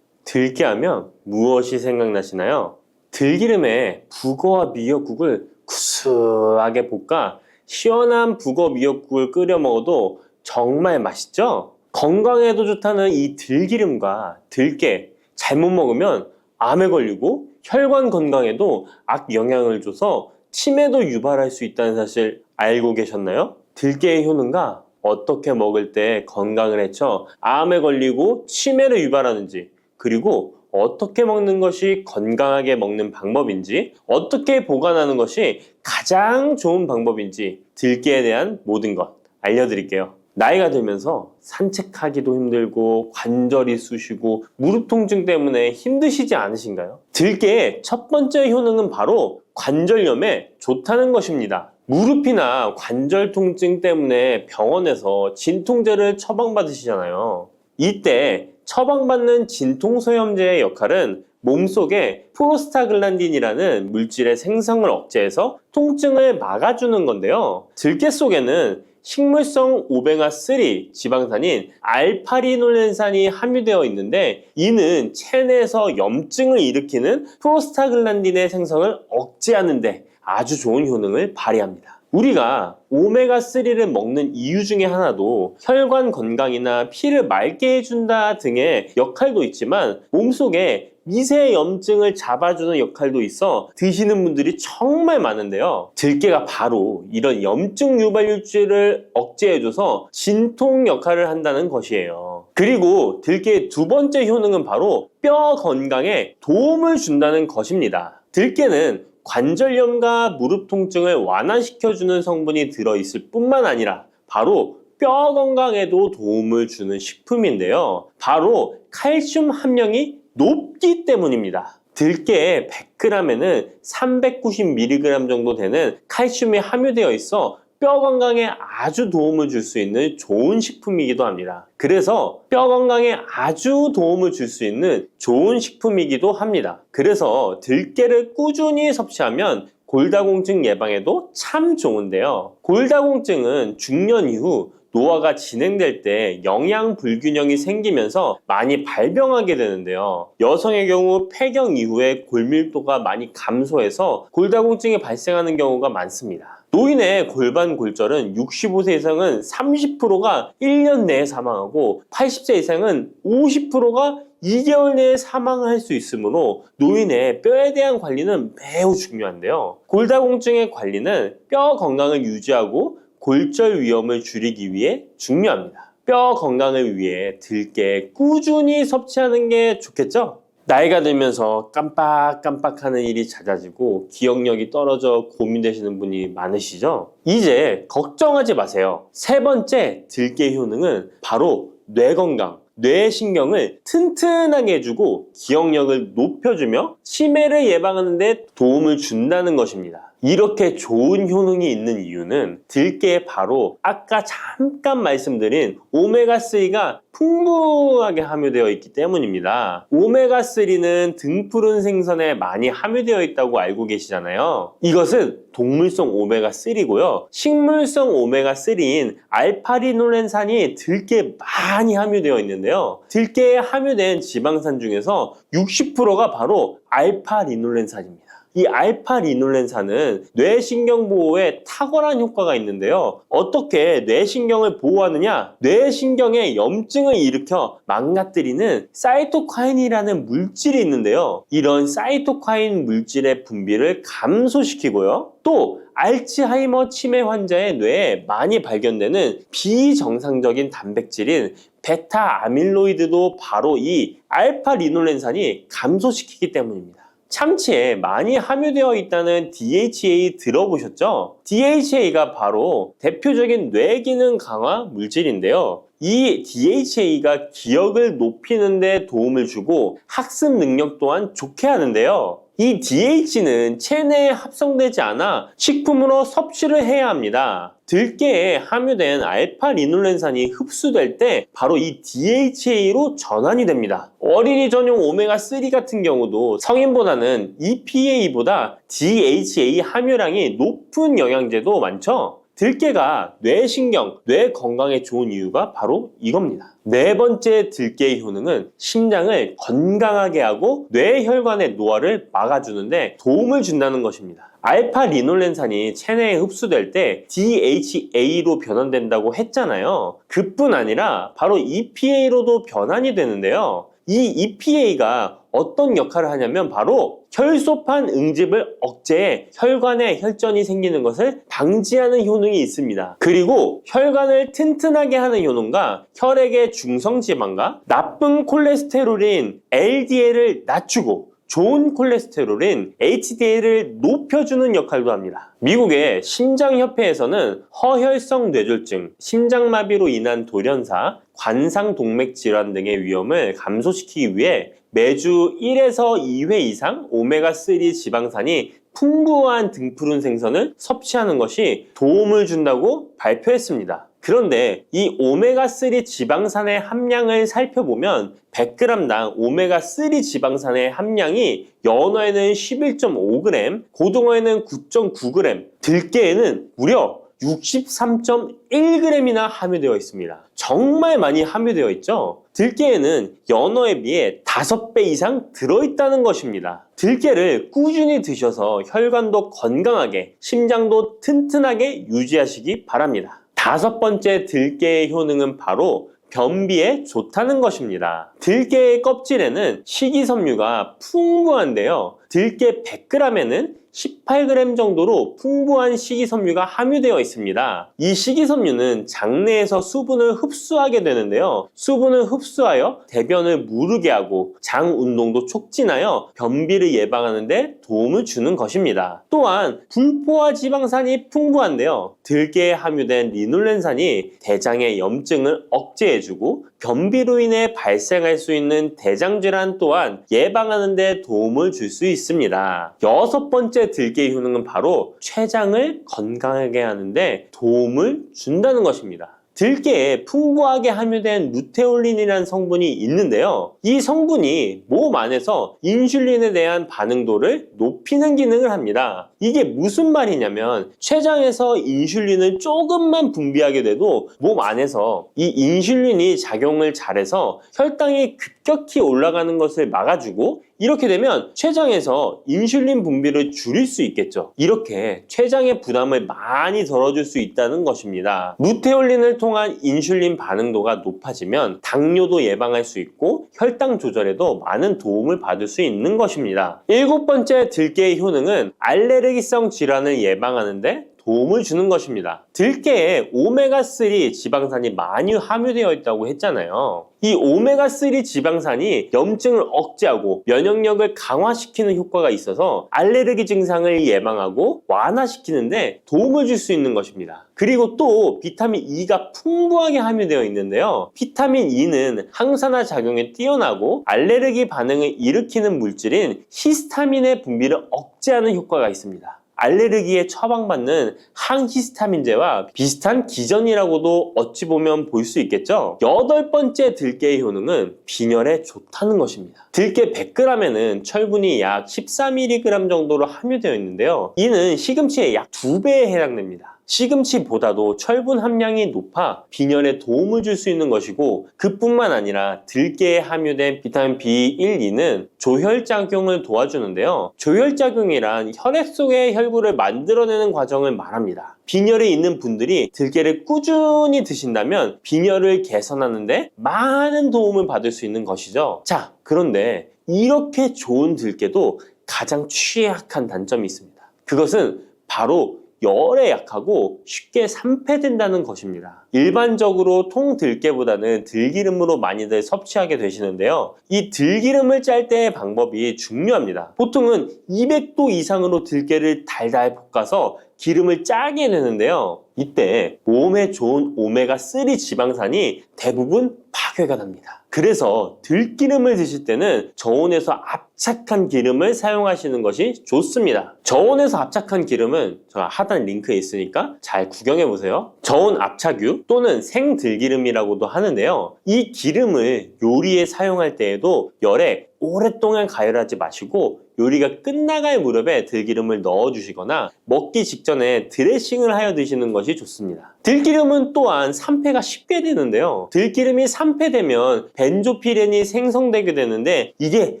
들깨하면 무엇이 생각나시나요? 들기름에 북어와 미역국을 구수하게 볶아 시원한 북어 미역국을 끓여 먹어도 정말 맛있죠? 건강에도 좋다는 이 들기름과 들깨 잘못 먹으면 암에 걸리고 혈관 건강에도 악영향을 줘서 치매도 유발할 수 있다는 사실 알고 계셨나요? 들깨의 효능과 어떻게 먹을 때 건강을 해쳐 암에 걸리고 치매를 유발하는지, 그리고 어떻게 먹는 것이 건강하게 먹는 방법인지, 어떻게 보관하는 것이 가장 좋은 방법인지 들깨에 대한 모든 것 알려드릴게요. 나이가 들면서 산책하기도 힘들고 관절이 쑤시고 무릎 통증 때문에 힘드시지 않으신가요? 들깨의 첫 번째 효능은 바로 관절염에 좋다는 것입니다. 무릎이나 관절 통증 때문에 병원에서 진통제를 처방받으시잖아요. 이때 처방받는 진통소염제의 역할은 몸속에 프로스타글란딘이라는 물질의 생성을 억제해서 통증을 막아주는 건데요. 들깨 속에는 식물성 오메가3 지방산인 알파리놀렌산이 함유되어 있는데 이는 체내에서 염증을 일으키는 프로스타글란딘의 생성을 억제하는 데 아주 좋은 효능을 발휘합니다. 우리가 오메가3를 먹는 이유 중에 하나도 혈관 건강이나 피를 맑게 해준다 등의 역할도 있지만 몸속에 미세 염증을 잡아주는 역할도 있어 드시는 분들이 정말 많은데요. 들깨가 바로 이런 염증 유발물질을 억제해줘서 진통 역할을 한다는 것이에요. 그리고 들깨의 두 번째 효능은 바로 뼈 건강에 도움을 준다는 것입니다. 들깨는 관절염과 무릎 통증을 완화시켜주는 성분이 들어있을 뿐만 아니라 바로 뼈 건강에도 도움을 주는 식품인데요. 바로 칼슘 함량이 높기 때문입니다. 들깨의 100g에는 390mg 정도 되는 칼슘이 함유되어 있어 뼈 건강에 아주 도움을 줄 수 있는 좋은 식품이기도 합니다. 그래서 뼈 건강에 아주 도움을 줄 수 있는 좋은 식품이기도 합니다. 그래서 들깨를 꾸준히 섭취하면 골다공증 예방에도 참 좋은데요. 골다공증은 중년 이후 노화가 진행될 때 영양 불균형이 생기면서 많이 발병하게 되는데요. 여성의 경우 폐경 이후에 골밀도가 많이 감소해서 골다공증이 발생하는 경우가 많습니다. 노인의 골반 골절은 65세 이상은 30%가 1년 내에 사망하고 80세 이상은 50%가 2개월 내에 사망할 수 있으므로 노인의 뼈에 대한 관리는 매우 중요한데요. 골다공증의 관리는 뼈 건강을 유지하고 골절 위험을 줄이기 위해 중요합니다. 뼈 건강을 위해 들깨 꾸준히 섭취하는 게 좋겠죠? 나이가 들면서 깜빡깜빡하는 일이 잦아지고 기억력이 떨어져 고민되시는 분이 많으시죠? 이제 걱정하지 마세요. 세 번째 들깨 효능은 바로 뇌 건강, 뇌 신경을 튼튼하게 해주고 기억력을 높여주며 치매를 예방하는 데 도움을 준다는 것입니다. 이렇게 좋은 효능이 있는 이유는 들깨에 바로 아까 잠깐 말씀드린 오메가3가 풍부하게 함유되어 있기 때문입니다. 오메가3는 등푸른 생선에 많이 함유되어 있다고 알고 계시잖아요. 이것은 동물성 오메가3고요. 식물성 오메가3인 알파리놀렌산이 들깨에 많이 함유되어 있는데요. 들깨에 함유된 지방산 중에서 60%가 바로 알파리놀렌산입니다. 이 알파리놀렌산은 뇌신경 보호에 탁월한 효과가 있는데요. 어떻게 뇌신경을 보호하느냐? 뇌신경에 염증을 일으켜 망가뜨리는 사이토카인이라는 물질이 있는데요. 이런 사이토카인 물질의 분비를 감소시키고요. 또 알츠하이머 치매 환자의 뇌에 많이 발견되는 비정상적인 단백질인 베타 아밀로이드도 바로 이 알파리놀렌산이 감소시키기 때문입니다. 참치에 많이 함유되어 있다는 DHA 들어보셨죠? DHA가 바로 대표적인 뇌기능 강화 물질인데요. 이 DHA가 기억을 높이는 데 도움을 주고 학습 능력 또한 좋게 하는데요. 이 DH는 체내에 합성되지 않아 식품으로 섭취를 해야 합니다. 들깨에 함유된 알파리놀렌산이 흡수될 때 바로 이 DHA로 전환이 됩니다. 어린이 전용 오메가3 같은 경우도 성인보다는 EPA보다 DHA 함유량이 높은 영양제도 많죠? 들깨가 뇌신경, 뇌 건강에 좋은 이유가 바로 이겁니다. 네 번째 들깨의 효능은 심장을 건강하게 하고 뇌혈관의 노화를 막아주는데 도움을 준다는 것입니다. 알파리놀렌산이 체내에 흡수될 때 DHA로 변환된다고 했잖아요. 그뿐 아니라 바로 EPA로도 변환이 되는데요. 이 EPA가 어떤 역할을 하냐면 바로 혈소판 응집을 억제해 혈관에 혈전이 생기는 것을 방지하는 효능이 있습니다. 그리고 혈관을 튼튼하게 하는 효능과 혈액의 중성지방과 나쁜 콜레스테롤인 LDL을 낮추고 좋은 콜레스테롤인 HDL을 높여주는 역할도 합니다. 미국의 심장협회에서는 허혈성 뇌졸중, 심장마비로 인한 돌연사, 관상동맥 질환 등의 위험을 감소시키기 위해 매주 1에서 2회 이상 오메가3 지방산이 풍부한 등푸른 생선을 섭취하는 것이 도움을 준다고 발표했습니다. 그런데 이 오메가3 지방산의 함량을 살펴보면 100g당 오메가3 지방산의 함량이 연어에는 11.5g, 고등어에는 9.9g, 들깨에는 무려 63.1g이나 함유되어 있습니다. 정말 많이 함유되어 있죠? 들깨에는 연어에 비해 5배 이상 들어있다는 것입니다. 들깨를 꾸준히 드셔서 혈관도 건강하게, 심장도 튼튼하게 유지하시기 바랍니다. 다섯 번째 들깨의 효능은 바로 변비에 좋다는 것입니다. 들깨의 껍질에는 식이섬유가 풍부한데요. 들깨 100g에는 18g 정도로 풍부한 식이섬유가 함유되어 있습니다. 이 식이섬유는 장내에서 수분을 흡수하게 되는데요. 수분을 흡수하여 대변을 무르게 하고 장 운동도 촉진하여 변비를 예방하는 데 도움을 주는 것입니다. 또한 불포화 지방산이 풍부한데요. 들깨에 함유된 리놀렌산이 대장의 염증을 억제해주고 변비로 인해 발생할 수 있는 대장질환 또한 예방하는 데 도움을 줄 수 있습니다. 여섯 번째 들깨의 효능은 바로 췌장을 건강하게 하는데 도움을 준다는 것입니다. 들깨에 풍부하게 함유된 루테올린이라는 성분이 있는데요. 이 성분이 몸 안에서 인슐린에 대한 반응도를 높이는 기능을 합니다. 이게 무슨 말이냐면 췌장에서 인슐린을 조금만 분비하게 돼도 몸 안에서 이 인슐린이 작용을 잘해서 혈당이 급격히 올라가는 것을 막아주고, 이렇게 되면 췌장에서 인슐린 분비를 줄일 수 있겠죠. 이렇게 췌장의 부담을 많이 덜어줄 수 있다는 것입니다. 루테올린을 통한 인슐린 반응도가 높아지면 당뇨도 예방할 수 있고 혈당 조절에도 많은 도움을 받을 수 있는 것입니다. 7번째 들깨의 효능은 알레르기성 질환을 예방하는데 도움을 주는 것입니다. 들깨에 오메가3 지방산이 많이 함유되어 있다고 했잖아요. 이 오메가3 지방산이 염증을 억제하고 면역력을 강화시키는 효과가 있어서 알레르기 증상을 예방하고 완화시키는데 도움을 줄 수 있는 것입니다. 그리고 또 비타민 E가 풍부하게 함유되어 있는데요. 비타민 E는 항산화 작용에 뛰어나고 알레르기 반응을 일으키는 물질인 히스타민의 분비를 억제하는 효과가 있습니다. 알레르기에 처방받는 항히스타민제와 비슷한 기전이라고도 어찌 보면 볼 수 있겠죠. 8번째 들깨의 효능은 빈혈에 좋다는 것입니다. 들깨 100g에는 철분이 약 14mg 정도로 함유되어 있는데요. 이는 시금치의 약 2배에 해당됩니다. 시금치보다도 철분 함량이 높아 빈혈에 도움을 줄 수 있는 것이고, 그뿐만 아니라 들깨에 함유된 비타민 B1, 2는 조혈작용을 도와주는데요. 조혈작용이란 혈액 속의 혈구를 만들어내는 과정을 말합니다. 빈혈이 있는 분들이 들깨를 꾸준히 드신다면 빈혈을 개선하는데 많은 도움을 받을 수 있는 것이죠. 자, 그런데 이렇게 좋은 들깨도 가장 취약한 단점이 있습니다. 그것은 바로 열에 약하고 쉽게 산패된다는 것입니다. 일반적으로 통들깨보다는 들기름으로 많이들 섭취하게 되시는데요. 이 들기름을 짤 때의 방법이 중요합니다. 보통은 200도 이상으로 들깨를 달달 볶아서 기름을 짜게 되는데요. 이때 몸에 좋은 오메가3 지방산이 대부분 파괴가 됩니다. 그래서 들기름을 드실 때는 저온에서 압착한 기름을 사용하시는 것이 좋습니다. 저온에서 압착한 기름은 제가 하단 링크에 있으니까 잘 구경해 보세요. 저온 압착유 또는 생들기름이라고도 하는데요. 이 기름을 요리에 사용할 때에도 열에 오랫동안 가열하지 마시고 요리가 끝나갈 무렵에 들기름을 넣어주시거나 먹기 직전에 드레싱을 하여 드시는 것이 좋습니다. 들기름은 또한 산패가 쉽게 되는데요. 들기름이 산패되면 벤조피렌이 생성되게 되는데 이게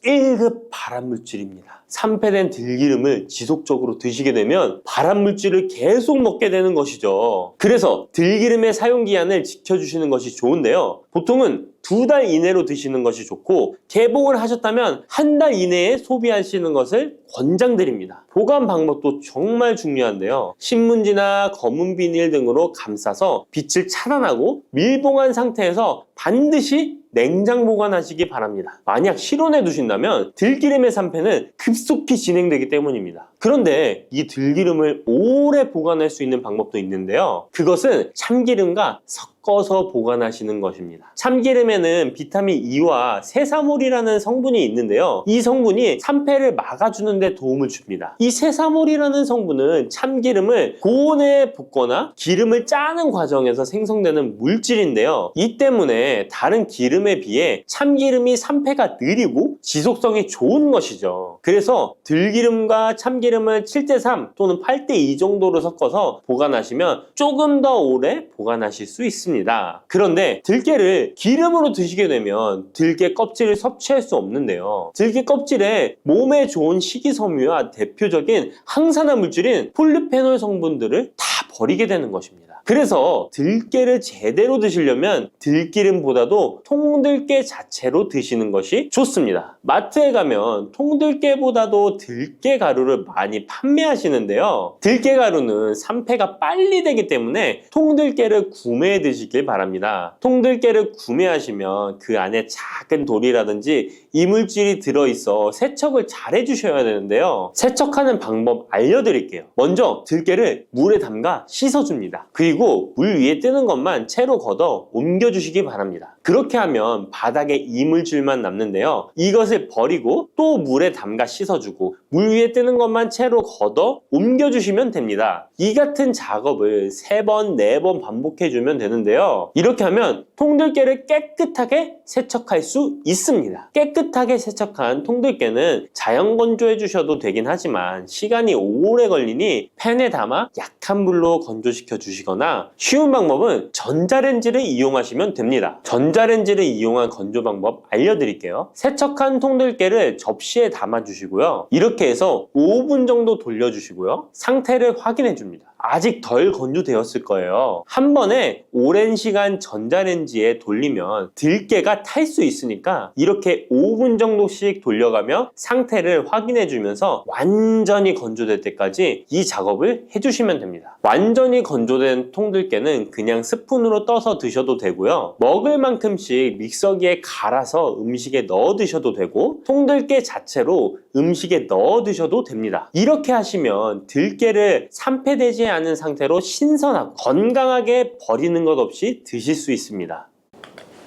1급 발암물질입니다. 산패된 들기름을 지속적으로 드시게 되면 발암물질을 계속 먹게 되는 것이죠. 그래서 들기름의 사용기한을 지켜주시는 것이 좋은데요. 보통은 2달 이내로 드시는 것이 좋고, 개봉을 하셨다면 1달 이내에 소비하시는 것을 권장드립니다. 보관 방법도 정말 중요한데요. 신문지나 검은 비닐 등으로 감싸서 빛을 차단하고 밀봉한 상태에서 반드시 냉장 보관하시기 바랍니다. 만약 실온에 두신다면 들기름의 산패는 급속히 진행되기 때문입니다. 그런데 이 들기름을 오래 보관할 수 있는 방법도 있는데요. 그것은 참기름과 섞어서 보관하시는 것입니다. 참기름에는 비타민 E와 세사몰이라는 성분이 있는데요. 이 성분이 산패를 막아주는 데 도움을 줍니다. 이 세사몰이라는 성분은 참기름을 고온에 볶거나 기름을 짜는 과정에서 생성되는 물질인데요. 이 때문에 다른 기름에 비해 참기름이 산패가 느리고 지속성이 좋은 것이죠. 그래서 들기름과 참기름을 7:3 또는 8:2 정도로 섞어서 보관하시면 조금 더 오래 보관하실 수 있습니다. 그런데 들깨를 기름으로 드시게 되면 들깨 껍질을 섭취할 수 없는데요. 들깨 껍질에 몸에 좋은 식이섬유와 대표적인 항산화 물질인 폴리페놀 성분들을 다 버리게 되는 것입니다. 그래서 들깨를 제대로 드시려면 들기름보다도 통들깨 자체로 드시는 것이 좋습니다. 마트에 가면 통들깨보다도 들깨 가루를 많이 판매하시는데요. 들깨 가루는 산패가 빨리 되기 때문에 통들깨를 구매해 드시길 바랍니다. 통들깨를 구매하시면 그 안에 작은 돌이라든지 이물질이 들어있어 세척을 잘 해주셔야 되는데요. 세척하는 방법 알려드릴게요. 먼저 들깨를 물에 담가 씻어줍니다. 그리고 물 위에 뜨는 것만 채로 걷어 옮겨주시기 바랍니다. 그렇게 하면 바닥에 이물질만 남는데요. 이것을 버리고 또 물에 담가 씻어주고 물 위에 뜨는 것만 채로 걷어 옮겨주시면 됩니다. 이 같은 작업을 3번, 4번 반복해주면 되는데요. 이렇게 하면 통들깨를 깨끗하게 세척할 수 있습니다. 깨끗하게 세척한 통들깨는 자연 건조해 주셔도 되긴 하지만 시간이 오래 걸리니 팬에 담아 약한 불로 건조시켜 주시거나 쉬운 방법은 전자레인지를 이용하시면 됩니다. 전자레인지를 이용한 건조 방법 알려드릴게요. 세척한 통들깨를 접시에 담아 주시고요. 이렇게 해서 5분 정도 돌려주시고요. 상태를 확인해 줍니다. 아직 덜 건조되었을 거예요. 한 번에 오랜 시간 전자레인지에 돌리면 들깨가 탈 수 있으니까 이렇게 5분 정도씩 돌려가며 상태를 확인해 주면서 완전히 건조될 때까지 이 작업을 해주시면 됩니다. 완전히 건조된 통들깨는 그냥 스푼으로 떠서 드셔도 되고요. 먹을 만큼씩 믹서기에 갈아서 음식에 넣어 드셔도 되고 통들깨 자체로 음식에 넣어 드셔도 됩니다. 이렇게 하시면 들깨를 산패되지 않은 상태로 신선하고 건강하게 버리는 것 없이 드실 수 있습니다.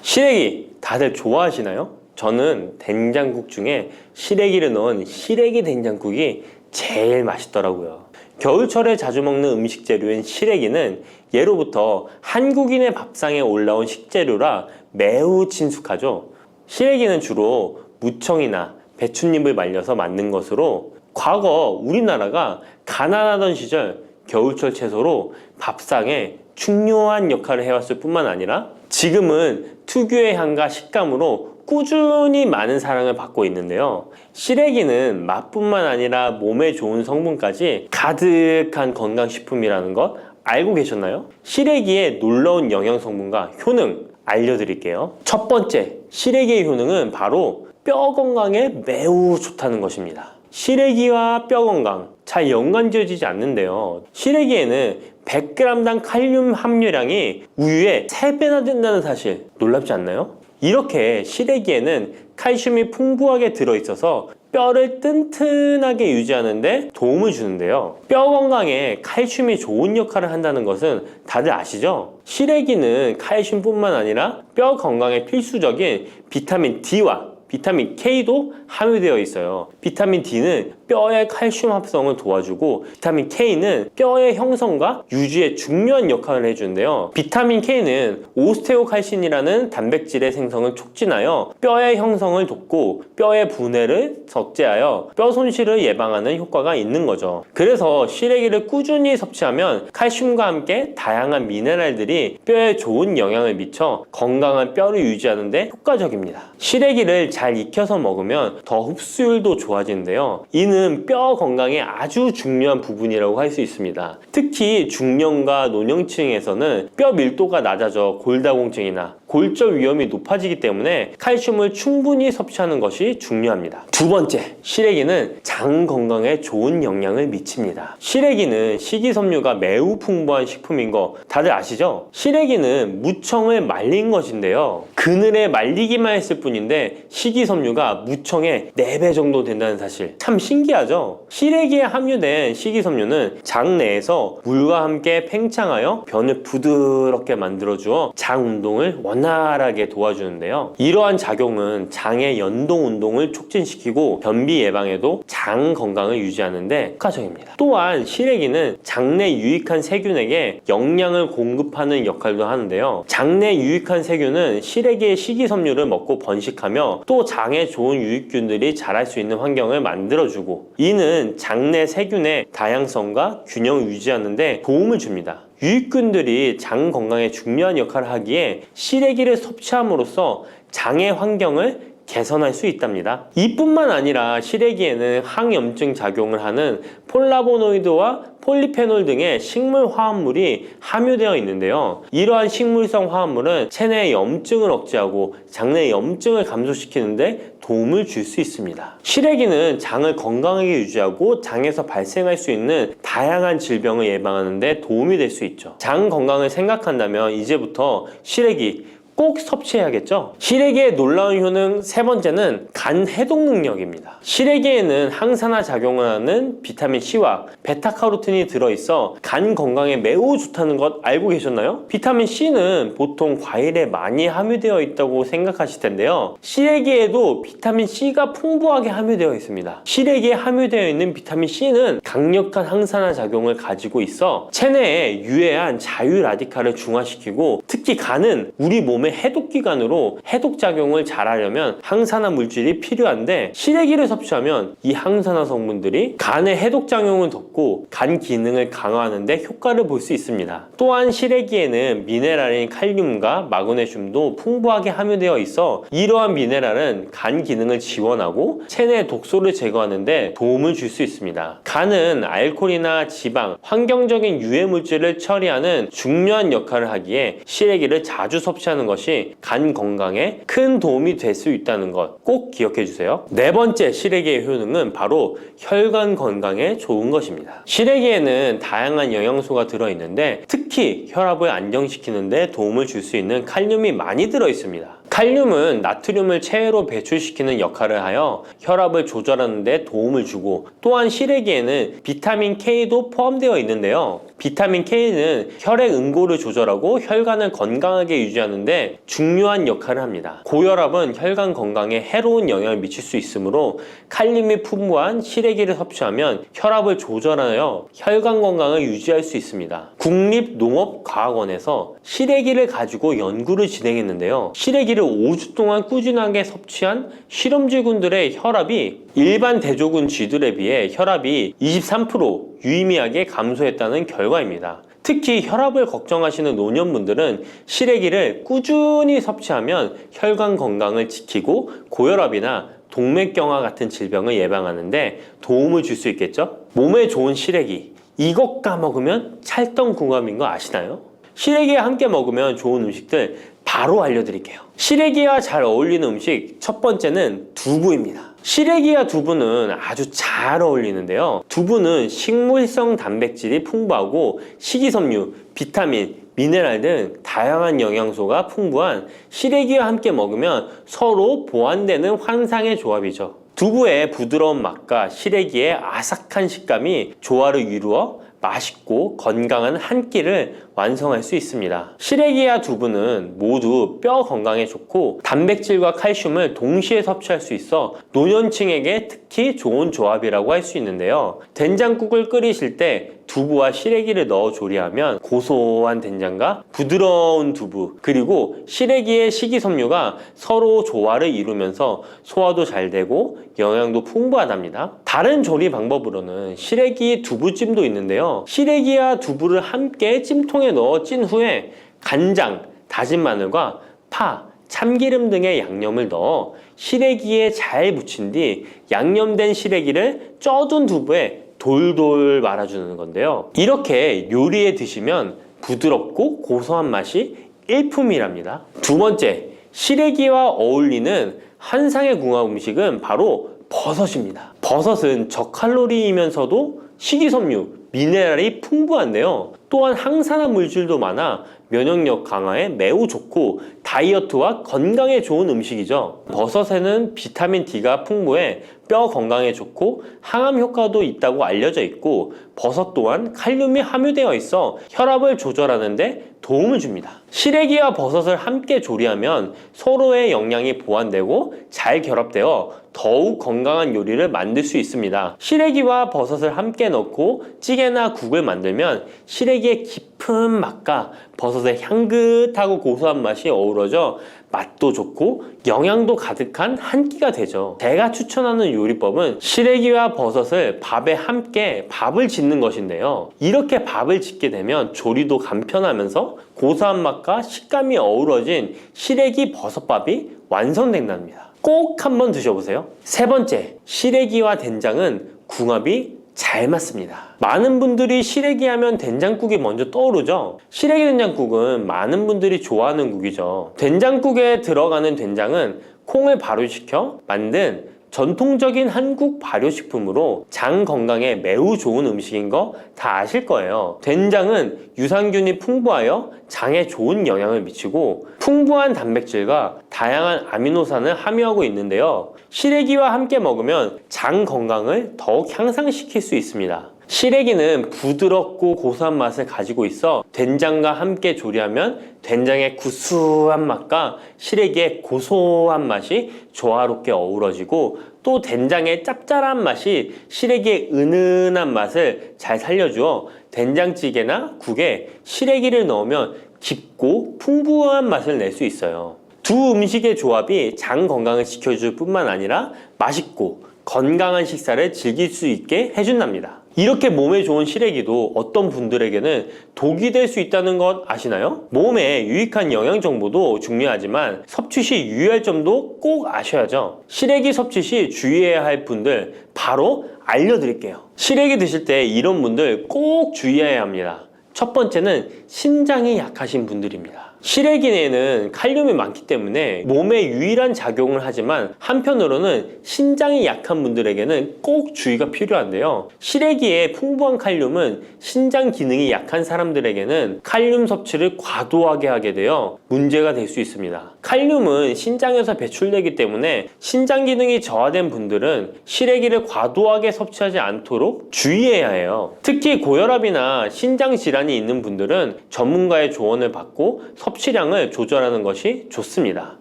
시래기 다들 좋아하시나요? 저는 된장국 중에 시래기를 넣은 시래기 된장국이 제일 맛있더라고요. 겨울철에 자주 먹는 음식 재료인 시래기는 예로부터 한국인의 밥상에 올라온 식재료라 매우 친숙하죠. 시래기는 주로 무청이나 배춧잎을 말려서 만든 것으로 과거 우리나라가 가난하던 시절 겨울철 채소로 밥상에 중요한 역할을 해왔을 뿐만 아니라 지금은 특유의 향과 식감으로 꾸준히 많은 사랑을 받고 있는데요. 시래기는 맛뿐만 아니라 몸에 좋은 성분까지 가득한 건강식품이라는 것 알고 계셨나요? 시래기의 놀라운 영양 성분과 효능 알려드릴게요. 첫 번째, 시래기의 효능은 바로 뼈 건강에 매우 좋다는 것입니다. 시래기와 뼈 건강 잘 연관지어지지 않는데요. 시래기에는 100g당 칼륨 함유량이 우유의 3배나 된다는 사실 놀랍지 않나요? 이렇게 시래기에는 칼슘이 풍부하게 들어있어서 뼈를 튼튼하게 유지하는 데 도움을 주는데요. 뼈 건강에 칼슘이 좋은 역할을 한다는 것은 다들 아시죠? 시래기는 칼슘뿐만 아니라 뼈 건강에 필수적인 비타민 D와 비타민 K도 함유되어 있어요. 비타민 D는 뼈의 칼슘 합성을 도와주고 비타민 K는 뼈의 형성과 유지에 중요한 역할을 해주는데요. 비타민 K는 오스테오칼신이라는 단백질의 생성을 촉진하여 뼈의 형성을 돕고 뼈의 분해를 억제하여 뼈 손실을 예방하는 효과가 있는 거죠. 그래서 시래기를 꾸준히 섭취하면 칼슘과 함께 다양한 미네랄들이 뼈에 좋은 영향을 미쳐 건강한 뼈를 유지하는 데 효과적입니다. 시래기를 잘 익혀서 먹으면 더 흡수율도 좋아지는데요. 이는 뼈 건강에 아주 중요한 부분이라고 할 수 있습니다. 특히 중년과 노년층에서는 뼈 밀도가 낮아져 골다공증이나 골절 위험이 높아지기 때문에 칼슘을 충분히 섭취하는 것이 중요합니다. 두 번째, 시래기는 장 건강에 좋은 영향을 미칩니다. 시래기는 식이섬유가 매우 풍부한 식품인 거 다들 아시죠? 시래기는 무청을 말린 것인데요. 그늘에 말리기만 했을 뿐인데 식이섬유가 무청의 4배 정도 된다는 사실 참 신기하죠? 시래기에 함유된 식이섬유는 장 내에서 물과 함께 팽창하여 변을 부드럽게 만들어주어 장 운동을 원활하게 도와주는데요. 이러한 작용은 장의 연동 운동을 촉진시키고 변비 예방에도 장 건강을 유지하는데 효과적입니다. 또한 시래기는 장내 유익한 세균에게 영양을 공급하는 역할도 하는데요. 장내 유익한 세균은 시래기의 식이섬유를 먹고 번식하며 또 장에 좋은 유익균들이 자랄 수 있는 환경을 만들어주고 이는 장내 세균의 다양성과 균형을 유지하는 데 도움을 줍니다. 유익균들이 장 건강에 중요한 역할을 하기에 시래기를 섭취함으로써 장의 환경을 개선할 수 있답니다. 이뿐만 아니라 시래기에는 항염증 작용을 하는 폴라보노이드와 폴리페놀 등의 식물 화합물이 함유되어 있는데요. 이러한 식물성 화합물은 체내의 염증을 억제하고 장내 염증을 감소시키는 데 도움을 줄 수 있습니다. 시래기는 장을 건강하게 유지하고 장에서 발생할 수 있는 다양한 질병을 예방하는 데 도움이 될 수 있죠. 장 건강을 생각한다면 이제부터 시래기 꼭 섭취해야겠죠. 시래기의 놀라운 효능 세 번째는 간 해독 능력입니다. 시래기에는 항산화 작용을 하는 비타민 C와 베타카로틴이 들어있어 간 건강에 매우 좋다는 것 알고 계셨나요? 비타민 C는 보통 과일에 많이 함유되어 있다고 생각하실 텐데요. 시래기에도 비타민 C가 풍부하게 함유되어 있습니다. 시래기에 함유되어 있는 비타민 C는 강력한 항산화 작용을 가지고 있어 체내에 유해한 자유 라디칼을 중화시키고, 특히 간은 우리 몸의 해독기관으로 해독작용을 잘하려면 항산화 물질이 필요한데, 시래기를 섭취하면 이 항산화 성분들이 간의 해독작용을 돕고 간 기능을 강화하는 데 효과를 볼 수 있습니다. 또한 시래기에는 미네랄인 칼륨과 마그네슘도 풍부하게 함유되어 있어 이러한 미네랄은 간 기능을 지원하고 체내 독소를 제거하는 데 도움을 줄 수 있습니다. 간은 알코올이나 지방, 환경적인 유해 물질을 처리하는 중요한 역할을 하기에 시래기를 자주 섭취하는 것이 간 건강에 큰 도움이 될 수 있다는 것 꼭 기억해 주세요. 네 번째 시래기의 효능은 바로 혈관 건강에 좋은 것입니다. 시래기에는 다양한 영양소가 들어있는데 특히 혈압을 안정시키는 데 도움을 줄 수 있는 칼륨이 많이 들어있습니다. 칼륨은 나트륨을 체외로 배출시키는 역할을 하여 혈압을 조절하는 데 도움을 주고, 또한 시래기에는 비타민 K도 포함되어 있는데요. 비타민 K는 혈액 응고를 조절하고 혈관을 건강하게 유지하는 데 중요한 역할을 합니다. 고혈압은 혈관 건강에 해로운 영향을 미칠 수 있으므로 칼륨이 풍부한 시래기를 섭취하면 혈압을 조절하여 혈관 건강을 유지할 수 있습니다. 국립농업과학원에서 시래기를 가지고 연구를 진행했는데요. 시래기를 5주 동안 꾸준하게 섭취한 실험쥐군들의 혈압이 일반 대조군 쥐들에 비해 혈압이 23% 유의미하게 감소했다는 결과입니다. 특히 혈압을 걱정하시는 노년분들은 시래기를 꾸준히 섭취하면 혈관 건강을 지키고 고혈압이나 동맥경화 같은 질병을 예방하는데 도움을 줄 수 있겠죠? 몸에 좋은 시래기, 이것 까먹으면 찰떡궁합인 거 아시나요? 시래기와 함께 먹으면 좋은 음식들 바로 알려드릴게요. 시래기와 잘 어울리는 음식 첫 번째는 두부입니다. 시래기와 두부는 아주 잘 어울리는데요. 두부는 식물성 단백질이 풍부하고 식이섬유, 비타민, 미네랄 등 다양한 영양소가 풍부한 시래기와 함께 먹으면 서로 보완되는 환상의 조합이죠. 두부의 부드러운 맛과 시래기의 아삭한 식감이 조화를 이루어 맛있고 건강한 한 끼를 완성할 수 있습니다. 시래기와 두부는 모두 뼈 건강에 좋고 단백질과 칼슘을 동시에 섭취할 수 있어 노년층에게 특히 좋은 조합이라고 할 수 있는데요. 된장국을 끓이실 때 두부와 시래기를 넣어 조리하면 고소한 된장과 부드러운 두부, 그리고 시래기의 식이섬유가 서로 조화를 이루면서 소화도 잘 되고 영양도 풍부하답니다. 다른 조리 방법으로는 시래기 두부찜도 있는데요. 시래기와 두부를 함께 찜통에 넣어 찐 후에 간장, 다진 마늘과 파, 참기름 등의 양념을 넣어 시래기에 잘 묻힌 뒤 양념된 시래기를 쪄둔 두부에 돌돌 말아주는 건데요. 이렇게 요리에 드시면 부드럽고 고소한 맛이 일품이랍니다. 두 번째, 시래기와 어울리는 환상의 궁합 음식은 바로 버섯입니다. 버섯은 저칼로리이면서도 식이섬유, 미네랄이 풍부한데요. 또한 항산화 물질도 많아 면역력 강화에 매우 좋고 다이어트와 건강에 좋은 음식이죠. 버섯에는 비타민 D가 풍부해 뼈 건강에 좋고 항암 효과도 있다고 알려져 있고, 버섯 또한 칼륨이 함유되어 있어 혈압을 조절하는 데 도움을 줍니다. 시래기와 버섯을 함께 조리하면 서로의 영양이 보완되고 잘 결합되어 더욱 건강한 요리를 만들 수 있습니다. 시래기와 버섯을 함께 넣고 찌개나 국을 만들면 시래기의 깊은 맛과 버섯의 향긋하고 고소한 맛이 어우러져 맛도 좋고 영양도 가득한 한 끼가 되죠. 제가 추천하는 요리법은 시래기와 버섯을 밥에 함께 밥을 짓는 것인데요. 이렇게 밥을 짓게 되면 조리도 간편하면서 고소한 맛과 식감이 어우러진 시래기 버섯밥이 완성된답니다. 꼭 한번 드셔보세요. 세 번째, 시래기와 된장은 궁합이 잘 맞습니다. 많은 분들이 시래기 하면 된장국이 먼저 떠오르죠. 시래기 된장국은 많은 분들이 좋아하는 국이죠. 된장국에 들어가는 된장은 콩을 발효시켜 만든 전통적인 한국 발효식품으로 장 건강에 매우 좋은 음식인 거 다 아실 거예요. 된장은 유산균이 풍부하여 장에 좋은 영향을 미치고 풍부한 단백질과 다양한 아미노산을 함유하고 있는데요. 시래기와 함께 먹으면 장 건강을 더욱 향상시킬 수 있습니다. 시래기는 부드럽고 고소한 맛을 가지고 있어 된장과 함께 조리하면 된장의 구수한 맛과 시래기의 고소한 맛이 조화롭게 어우러지고 또 된장의 짭짤한 맛이 시래기의 은은한 맛을 잘 살려주어 된장찌개나 국에 시래기를 넣으면 깊고 풍부한 맛을 낼 수 있어요. 두 음식의 조합이 장 건강을 지켜줄 뿐만 아니라 맛있고 건강한 식사를 즐길 수 있게 해준답니다. 이렇게 몸에 좋은 시래기도 어떤 분들에게는 독이 될 수 있다는 것 아시나요? 몸에 유익한 영양 정보도 중요하지만 섭취 시 유의할 점도 꼭 아셔야죠. 시래기 섭취 시 주의해야 할 분들 바로 알려드릴게요. 시래기 드실 때 이런 분들 꼭 주의해야 합니다. 첫 번째는 신장이 약하신 분들입니다. 시래기에는 칼륨이 많기 때문에 몸에 유일한 작용을 하지만 한편으로는 신장이 약한 분들에게는 꼭 주의가 필요한데요. 시래기의 풍부한 칼륨은 신장 기능이 약한 사람들에게는 칼륨 섭취를 과도하게 하게 되어 문제가 될 수 있습니다. 칼륨은 신장에서 배출되기 때문에 신장 기능이 저하된 분들은 시래기를 과도하게 섭취하지 않도록 주의해야 해요. 특히 고혈압이나 신장 질환이 있는 분들은 전문가의 조언을 받고 섭취량을 조절하는 것이 좋습니다.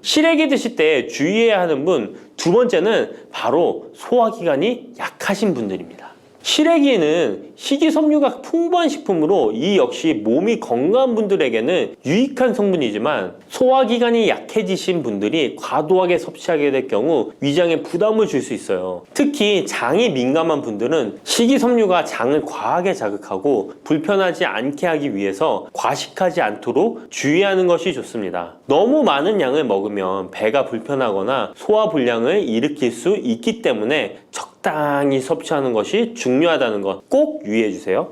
시래기 드실 때 주의해야 하는 분 두 번째는 바로 소화기관이 약하신 분들입니다. 시래기는 식이섬유가 풍부한 식품으로 이 역시 몸이 건강한 분들에게는 유익한 성분이지만 소화기관이 약해지신 분들이 과도하게 섭취하게 될 경우 위장에 부담을 줄 수 있어요. 특히 장이 민감한 분들은 식이섬유가 장을 과하게 자극하고 불편하지 않게 하기 위해서 과식하지 않도록 주의하는 것이 좋습니다. 너무 많은 양을 먹으면 배가 불편하거나 소화불량을 일으킬 수 있기 때문에 적당히 섭취하는 것이 중요하다는 것 꼭 유의해 주세요.